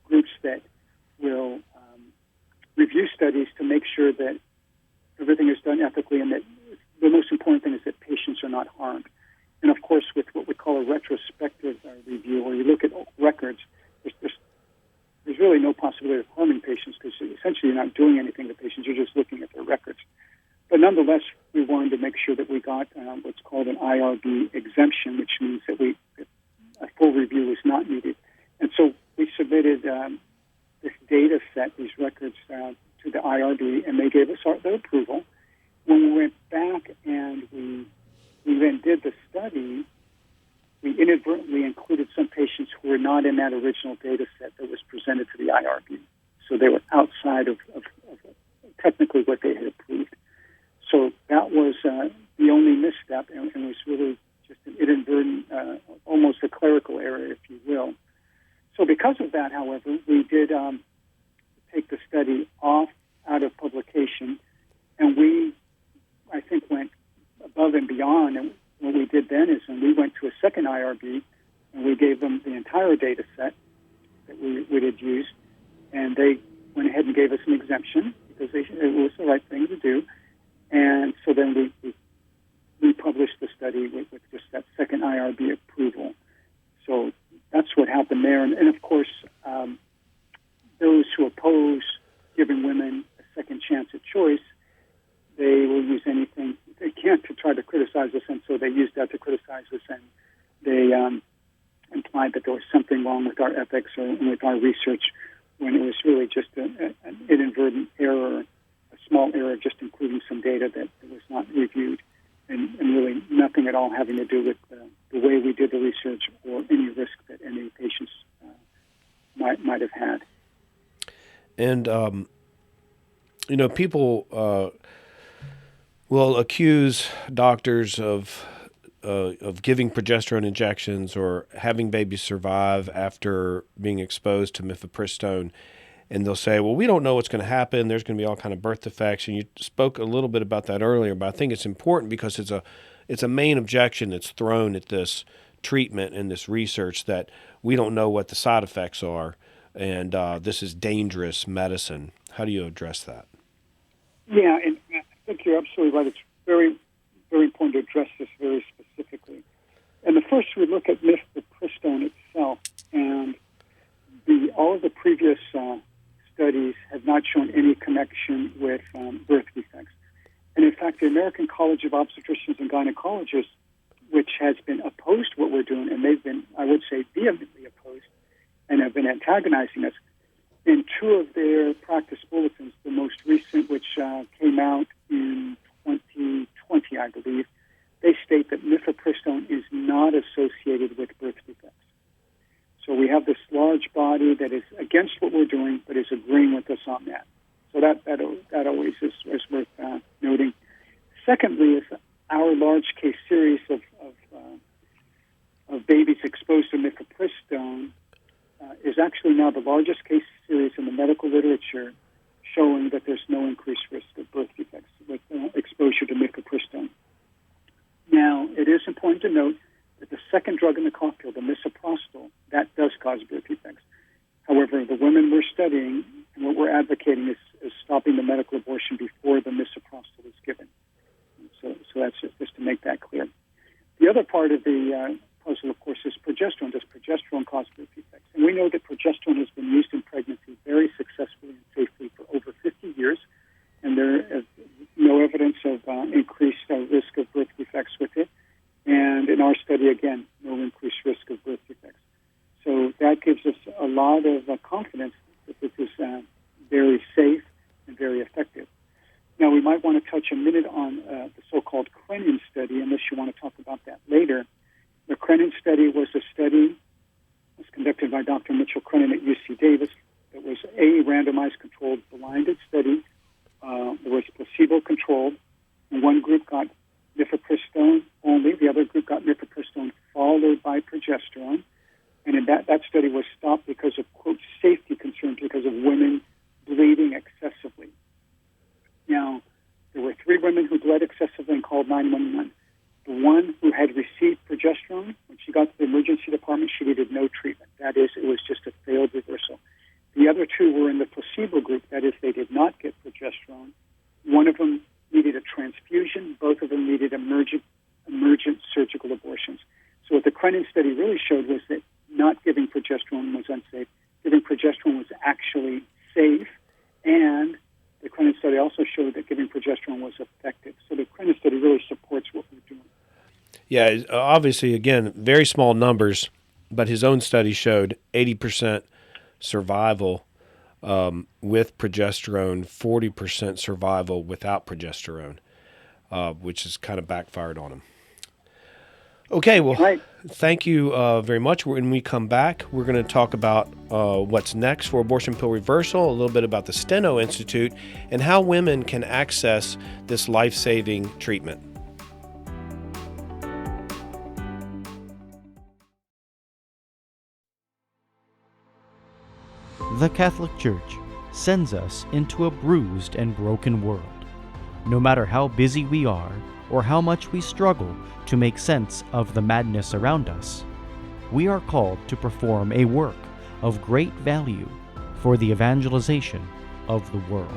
groups that will review studies to make sure that everything is done ethically, and that the most important thing is that patients are not harmed. And of course, with what we call a retrospective review, where you look at records, there's really no possibility of harming patients, because essentially you're not doing anything to patients, you're just looking at their records. But nonetheless, we wanted to make sure that we got what's called an IRB exemption, which means that a full review was not needed. And so we submitted this data set, these records, to the IRB, and they gave us their approval. When we went back and we then did the study, we inadvertently included some patients who were not in that original data set that was presented to the IRB. So they were outside of technically what they had approved. So that was the only misstep, and was really just an inadvertent, almost a clerical error, if you will. So because of that, however, we did take the study out of publication, and we, I think, went above and beyond. And what we did then is when we went to a second IRB, and we gave them the entire data set that we had used, and they went ahead and gave us an exemption because it was the right thing to do. And so then we published the study with just that second IRB approval. So that's what happened there. And of course, those who oppose giving women a second chance at choice, they will use anything they can to try to criticize us, and so they used that to criticize us, and they implied that there was something wrong with our ethics or with our research, when it was really just an inadvertent error, a small error, just including some data that was not reviewed, and really nothing at all having to do with the way we did the research or any risk that
And people will accuse doctors of giving progesterone injections or having babies survive after being exposed to mifepristone. And they'll say, well, we don't know what's going to happen. There's going to be all kind of birth defects. And you spoke a little bit about that earlier, but I think it's important because it's a main objection that's thrown at this treatment and this research, that we don't know what the side effects are, and this is dangerous medicine. How do you address that?
Yeah, and I think you're absolutely right. It's very, very important to address this very specifically. And the first, we look at mifepristone itself, and all of the previous studies have not shown any connection with birth defects. And in fact, the American College of Obstetricians and Gynecologists, which has been opposed to what we're doing, and they've been, I would say, vehemently opposed and have been antagonizing us, in two of their practice bulletins, the most recent, which came out in 2020, I believe, they state that mifepristone is not associated with birth defects. So we have this large body that is against what we're doing, but is agreeing with us on that. So that always is worth noting. Secondly, is our large case series of babies exposed to mifepristone is actually now the largest case series in the medical literature, showing that there's no increased risk of birth defects with exposure to mifepristone. Now, it is important to note that the second drug in the cocktail, the misoprostol, that does cause birth defects. However, the women we're studying and what we're advocating is stopping the medical abortion before the misoprostol is given. So that's just to make that clear. The other part of the puzzle, of course, is progesterone. Does progesterone cause birth defects? And we know that progesterone has been used in pregnancy very successfully and safely for over 50 years, and there is no evidence of increased risk of birth defects with it. And in our study, again, no increased risk of birth defects. So that gives us a lot of confidence that this is very safe and very effective. Now, we might want to touch a minute on the so-called Krenin study, unless you want to talk about that later. The Krenin study was a study that was conducted by Dr. Mitchell Krenin at UC Davis. It was a randomized controlled blinded study. It was placebo-controlled. And one group got mifepristone only. The other group got mifepristone followed by progesterone. And in that study was stopped because of, quote, safety concerns, because of women bleeding excessively. Now, there were 3 women who bled excessively and called 911. The one who had received progesterone, when she got to the emergency department, she needed no treatment. That is, it was just a failed reversal. The other 2 were in the placebo group. That is, they did not get progesterone. One of them needed a transfusion. Both of them needed emergent surgical abortions. So what the Krenin study really showed was that not giving progesterone was unsafe. Giving progesterone was actually safe, and the Krenin study also showed that giving progesterone was effective. So the Krenin study really supports what we're doing.
Yeah, obviously, again, very small numbers, but his own study showed 80% survival with progesterone, 40% survival without progesterone, which has kind of backfired on him. Okay, well,
right.
Thank you very much. When we come back, we're going to talk about what's next for abortion pill reversal, a little bit about the Steno Institute, and how women can access this life-saving treatment.
The Catholic Church sends us into a bruised and broken world. No matter how busy we are or how much we struggle to make sense of the madness around us, we are called to perform a work of great value for the evangelization of the world.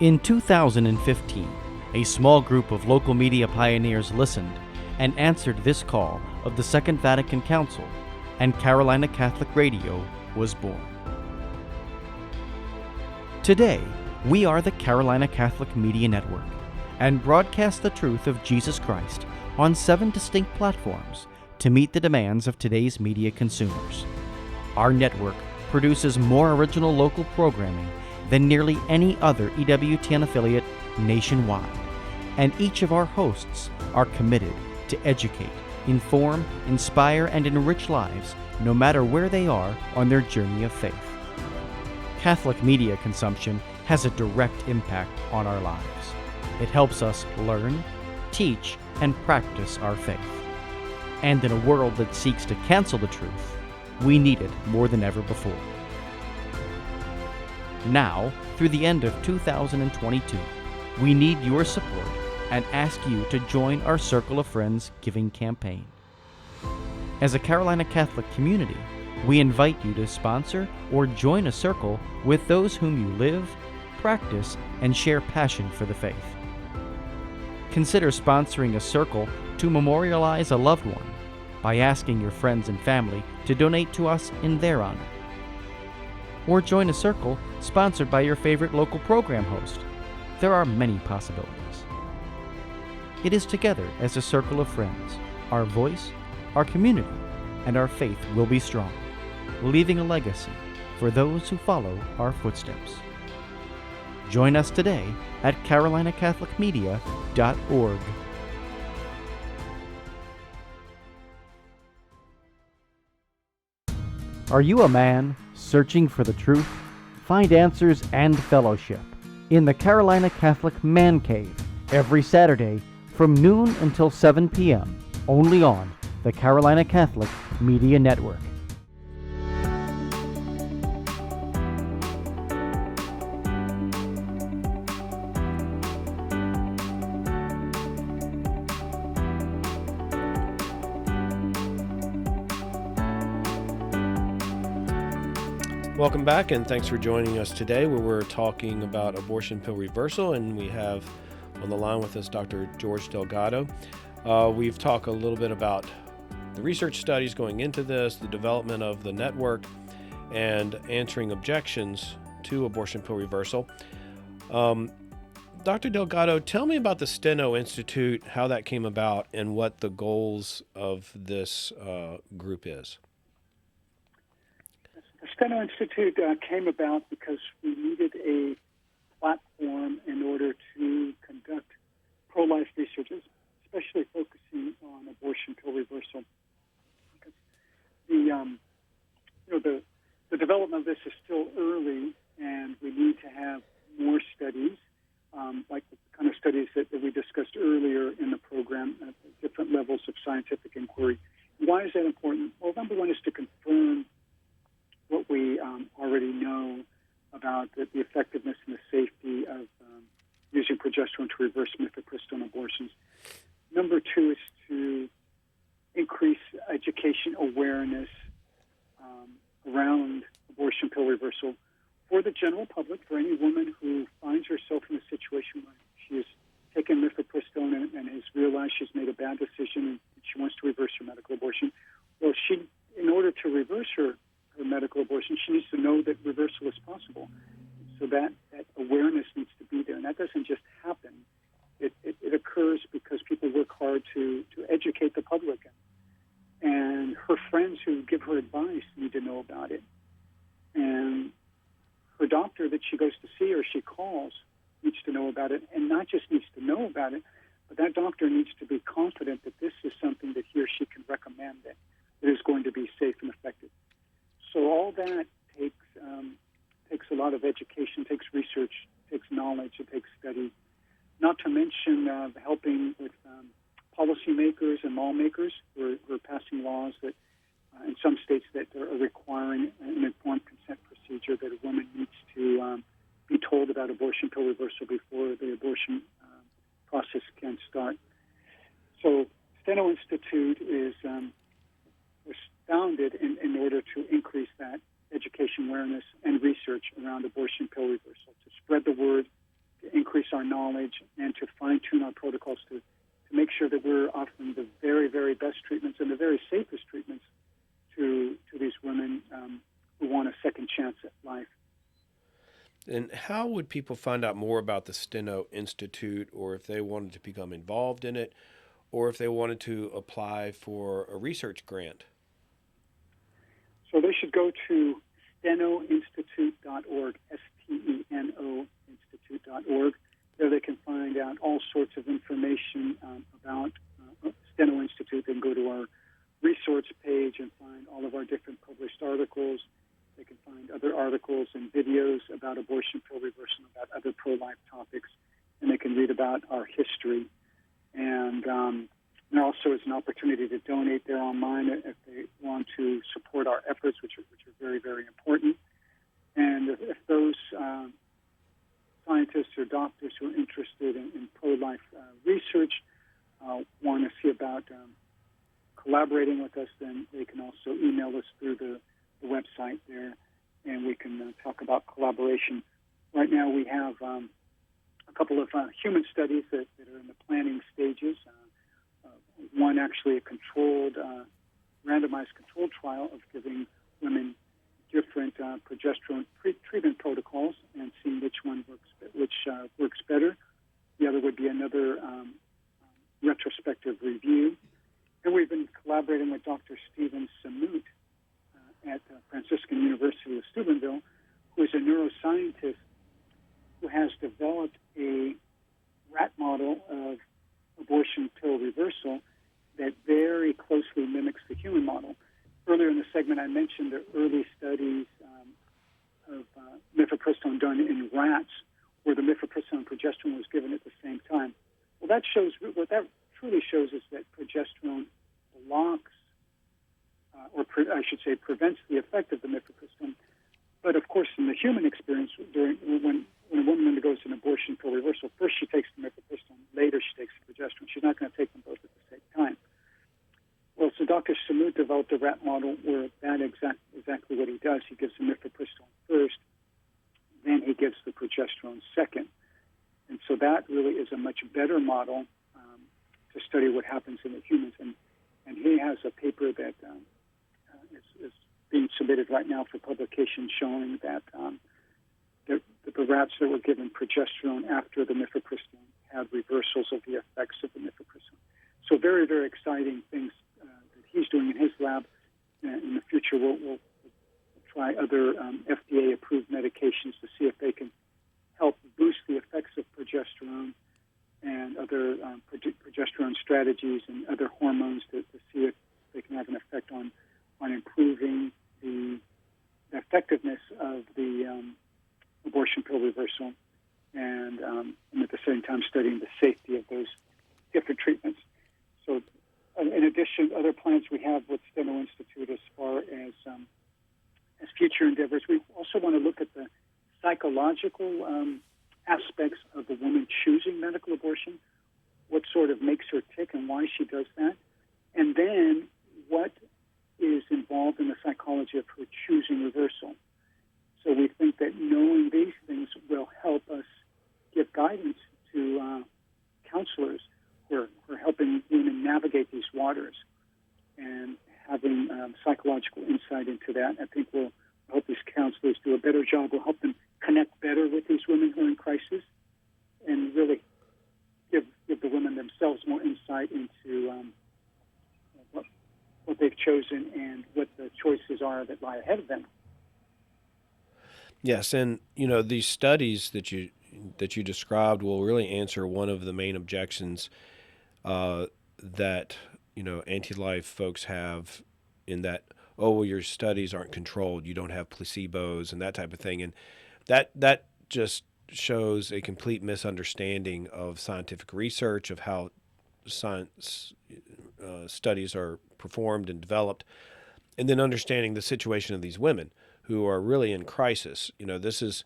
In 2015, a small group of local media pioneers listened and answered this call of the Second Vatican Council, and Carolina Catholic Radio was born. Today, we are the Carolina Catholic Media Network and broadcast the truth of Jesus Christ on 7 distinct platforms to meet the demands of today's media consumers. Our network produces more original local programming than nearly any other EWTN affiliate nationwide, and each of our hosts are committed to educate, inform, inspire, and enrich lives no matter where they are on their journey of faith. Catholic media consumption has a direct impact on our lives. It helps us learn, teach, and practice our faith. And in a world that seeks to cancel the truth, we need it more than ever before. Now, through the end of 2022, we need your support and ask you to join our Circle of Friends giving campaign. As a Carolina Catholic community, we invite you to sponsor or join a circle with those whom you live, practice, and share passion for the faith. Consider sponsoring a circle to memorialize a loved one by asking your friends and family to donate to us in their honor. Or join a circle sponsored by your favorite local program host. There are many possibilities. It is together as a circle of friends, our voice, our community, and our faith will be strong, leaving a legacy for those who follow our footsteps. Join us today at carolinacatholicmedia.org. Are you a man searching for the truth? Find answers and fellowship in the Carolina Catholic Man Cave every Saturday from noon until 7 p.m. only on the Carolina Catholic Media Network.
Welcome back, and thanks for joining us today, where we're talking about abortion pill reversal, and we have on the line with us Dr. George Delgado. We've talked a little bit about the research studies going into this, the development of the network, and answering objections to abortion pill reversal. Dr. Delgado, tell me about the Steno Institute, how that came about, and what the goals of this group is.
The Steno Institute came about because we needed a platform in order to conduct pro-life research, especially focusing on abortion pill reversal. Because the development of this is still early, and we need to have more studies, like the kind of studies that we discussed earlier in the program at different levels of scientific inquiry. Why is that important? Well, number one is to confirm what we already know about the effectiveness and the safety of using progesterone to reverse mifepristone abortions. Number two is to increase education awareness around abortion pill reversal for the general public, for any woman who finds herself in a situation where she has taken mifepristone and has realized she's made a bad decision and she wants to reverse her medical abortion. Well, in order to reverse her medical abortion, she needs to know that reversal is possible. So that awareness needs to be there. And that doesn't just happen. It occurs because people work hard to educate the public. And her friends who give her advice need to know about it. And her doctor that she goes to see or she calls needs to know about it. And not just needs to know about it, but that doctor needs to be confident that this is something that he or she can recommend that is going to be safe and effective. So all that takes a lot of education, takes research, takes knowledge, it takes study, not to mention helping with policymakers and lawmakers who are passing laws that in some states that are requiring an informed consent procedure that a woman needs to be told about abortion pill reversal before the abortion process can start. So Steno Institute was founded in order to increase that education awareness and research around abortion pill reversal, to spread the word, to increase our knowledge, and to fine-tune our protocols to make sure that we're offering the very, very best treatments and the very safest treatments to these women who want a second chance at life.
And how would people find out more about the Steno Institute, or if they wanted to become involved in it, or if they wanted to apply for a research grant?
So they should go to stenoinstitute.org, STENO Institute.org. There they can find out all sorts of information about Steno Institute. They can go to our resource page and find all of our different published articles. They can find other articles and videos about abortion, pill reversal, about other pro-life topics, and they can read about our history. And there also is an opportunity to donate there online if they want to support our efforts, which are very, very important. And if those scientists or doctors who are interested in pro-life research want to see about collaborating with us, then they can also email us through the website there, and we can talk about collaboration. Right now we have a couple of human studies that are in the planning stages. One actually a controlled, randomized controlled trial of giving women different progesterone treatment protocols and seeing which one works better. The other would be another retrospective review. And we've been collaborating with Dr. Stephen Samut at Franciscan University of Steubenville, who is a neuroscientist who has developed a rat model of abortion pill reversal that very closely mimics the human model. Earlier in the segment, I mentioned the early studies of mifepristone done in rats, where the mifepristone and progesterone was given at the same time. Well, that shows what that truly shows is that progesterone blocks, I should say, prevents the effect of the mifepristone. But of course, in the human experience, when a woman undergoes an abortion pill reversal, first she takes the mifepristone, later she takes the progesterone. She's not going to take them both at the same time. Well, so Dr. Samut developed a rat model where that exactly what he does. He gives the mifepristone first, then he gives the progesterone second. And so that really is a much better model to study what happens in the humans. And he has a paper that is being submitted right now for publication showing that the rats that were given progesterone after the mifepristone had reversals of the effects of the mifepristone. So very, very exciting things that he's doing in his lab. In the future, we'll try other FDA-approved medications to see if they can help boost the effects of progesterone and other progesterone strategies and other hormones to see if they can have an effect on improving the effectiveness of the abortion pill reversal and at the same time studying the safety of those different treatments. So in addition, other plans we have with Steno Institute as far as future endeavors, we also want to look at the psychological aspects of the woman choosing medical abortion, what sort of makes her tick and why she does that, and then what is involved in the psychology of her choosing reversal. So we think that knowing these things will help us give guidance to counselors who are helping women navigate these waters, and having psychological insight into that. I think we'll help these counselors do a better job. We'll help them connect better with these women who are in crisis and really give the women themselves more insight into what they've chosen and what the choices are that lie ahead of them.
Yes, and these studies that you described will really answer one of the main objections that anti-life folks have, in that, oh, well, your studies aren't controlled, you don't have placebos and that type of thing, and that just shows a complete misunderstanding of scientific research, of how science studies are performed and developed, and then understanding the situation of these women who are really in crisis. This is,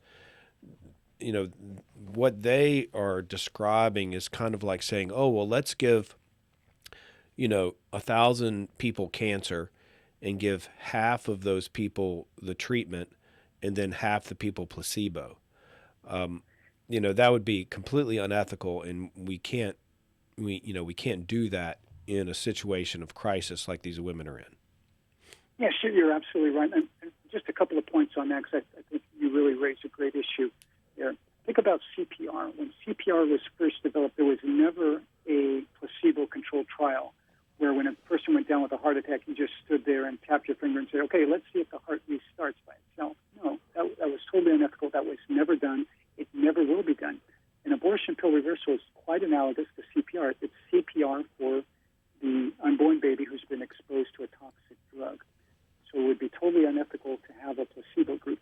what they are describing is kind of like saying, oh, well, let's give, 1,000 people cancer and give half of those people the treatment and then half the people placebo. That would be completely unethical, and we can't do that in a situation of crisis like these women are in.
Yeah, sure, you're absolutely right. And just a couple of points on that, because I think you really raised a great issue there. Think about CPR. When CPR was first developed, there was never a placebo-controlled trial where when a person went down with a heart attack, you just stood there and tapped your finger and said, okay, let's see if the heart restarts by itself. No, that was totally unethical. That was never done. It never will be done. An abortion pill reversal is quite analogous to CPR. It's CPR for the unborn baby who's been exposed to a toxic drug. So it would be totally unethical to have a placebo group.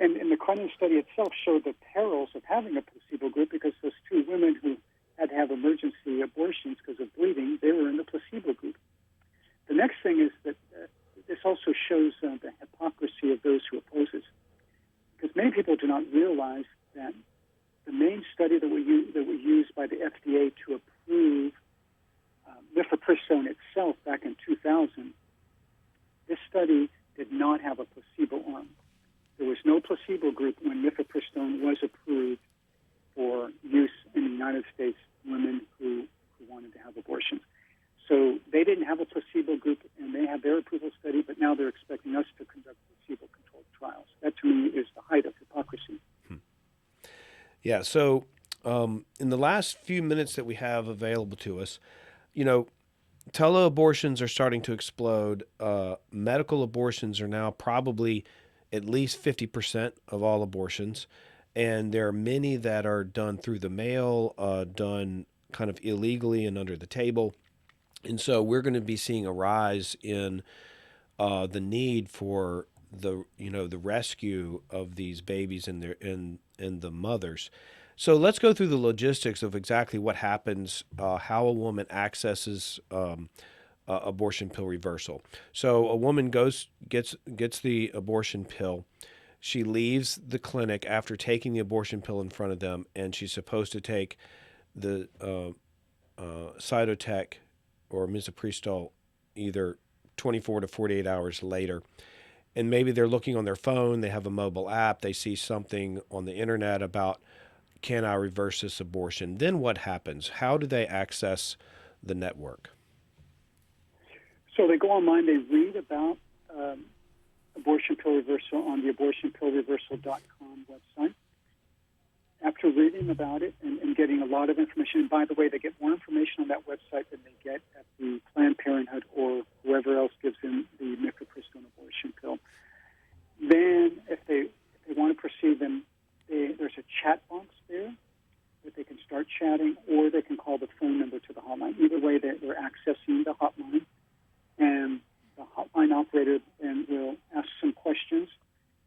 And the Cronin study itself showed the perils of having a placebo group, because those two women who had to have emergency abortions because of bleeding, they were in the placebo group. The next thing is that this also shows the hypocrisy of those who oppose it, because many people do not realize that the main study that was used by the FDA to approve mifepristone itself back in 2000, this study did not have a placebo arm. There was no placebo group when mifepristone was approved for use in the United States, women who wanted to have abortions. So they didn't have a placebo group, and they had their approval study, but now they're expecting us to conduct placebo-controlled trials. That, to me, is the height of hypocrisy.
Yeah, so in the last few minutes that we have available to us, teleabortions are starting to explode. Medical abortions are now probably at least 50% of all abortions, and there are many that are done through the mail, done kind of illegally and under the table. And so we're going to be seeing a rise in the need for the rescue of these babies and the mothers. So let's go through the logistics of exactly what happens, how a woman accesses abortion pill reversal. So a woman gets the abortion pill. She leaves the clinic after taking the abortion pill in front of them, and she's supposed to take the Cytotec or misoprostol either 24 to 48 hours later. And maybe they're looking on their phone, they have a mobile app, they see something on the internet about, can I reverse this abortion? Then what happens? How do they access the network?
So they go online, they read about abortion pill reversal on the abortionpillreversal.com website. After reading about it and getting a lot of information, and by the way, they get more information on that website than they get at the Planned Parenthood or whoever else gives them the mifepristone abortion pill. Then, if they want to proceed, then there's a chat box there that they can start chatting, or they can call the phone number to the hotline. Either way, they're accessing the hotline, and the hotline operator then will ask some questions,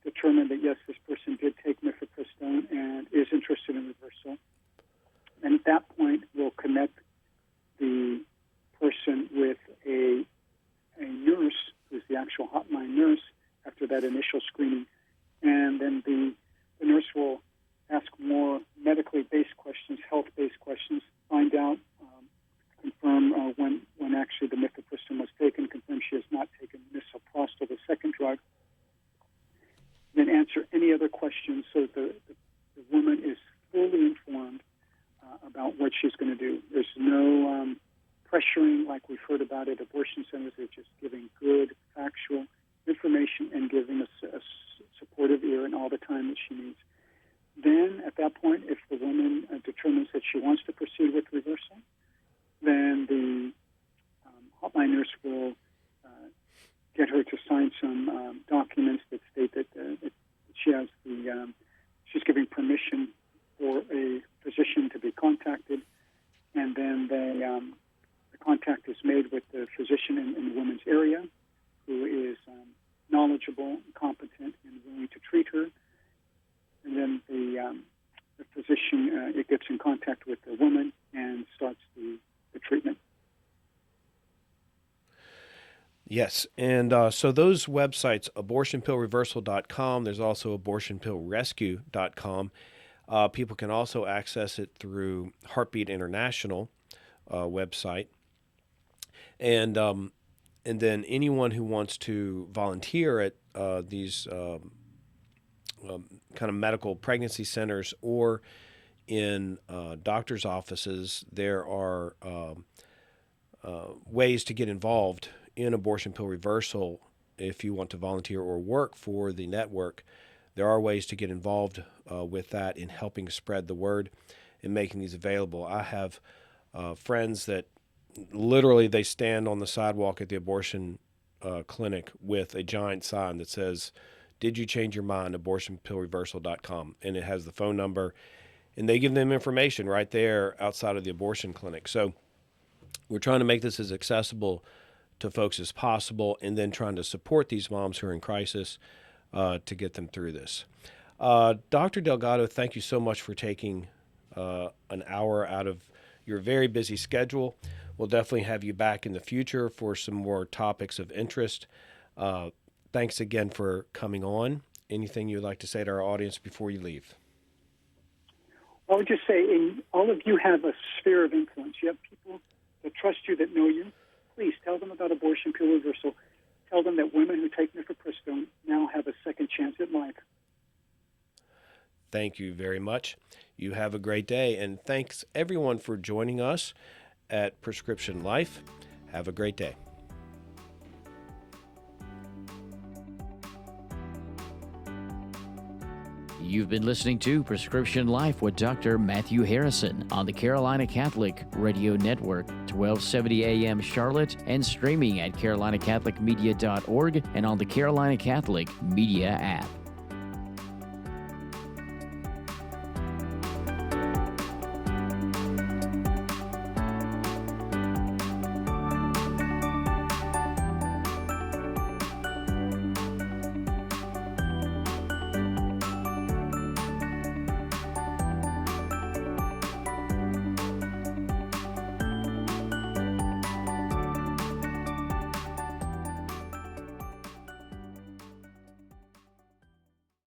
determine that, yes, this person did take mifepristone and is interested in reversal. And at that point, we'll connect the person with a nurse, who's the actual hotline nurse, after that initial screening. And then the nurse will ask more medically based questions, health-based questions, find out, confirm when actually the mifepristone was taken, confirm she has not taken misoprostol, the second drug, then answer any other questions so the woman is fully informed about what she's going to do. There's no pressuring like we've heard about at abortion centers. They're just giving good, factual information and giving a supportive ear and all the time that she needs. Then, at that point, if the woman determines that she wants to proceed with reversal, then the hotline nurse will get her to sign some documents that state that she has she's giving permission for a physician to be contacted, and then the contact is made with the physician in the woman's area, who is knowledgeable, competent, and willing to treat her. And then the physician it gets in contact with the woman and starts the treatment.
Yes, and so those websites, abortionpillreversal.com, there's also abortionpillrescue.com. People can also access it through Heartbeat International website. And then anyone who wants to volunteer at these kind of medical pregnancy centers or in doctor's offices, there are ways to get involved in abortion pill reversal. If you want to volunteer or work for the network, there are ways to get involved with that in helping spread the word and making these available. I have friends that literally they stand on the sidewalk at the abortion clinic with a giant sign that says, "Did you change your mind? abortionpillreversal.com." And it has the phone number, and they give them information right there outside of the abortion clinic. So we're trying to make this as accessible to folks as possible, and then trying to support these moms who are in crisis to get them through this. Dr. Delgado, thank you so much for taking an hour out of your very busy schedule. We'll definitely have you back in the future for some more topics of interest. Thanks again for coming on. Anything you'd like to say to our audience before you leave?
I would just say, all of you have a sphere of influence. You have people that trust you, that know you. Please tell them about Abortion Pill Reversal. Tell them that women who take mifepristone now have a second chance at life.
Thank you very much. You have a great day, and thanks everyone for joining us at Prescription Life. Have a great day.
You've been listening to Prescription Life with Dr. Matthew Harrison on the Carolina Catholic Radio Network, 1270 AM Charlotte, and streaming at carolinacatholicmedia.org and on the Carolina Catholic Media app.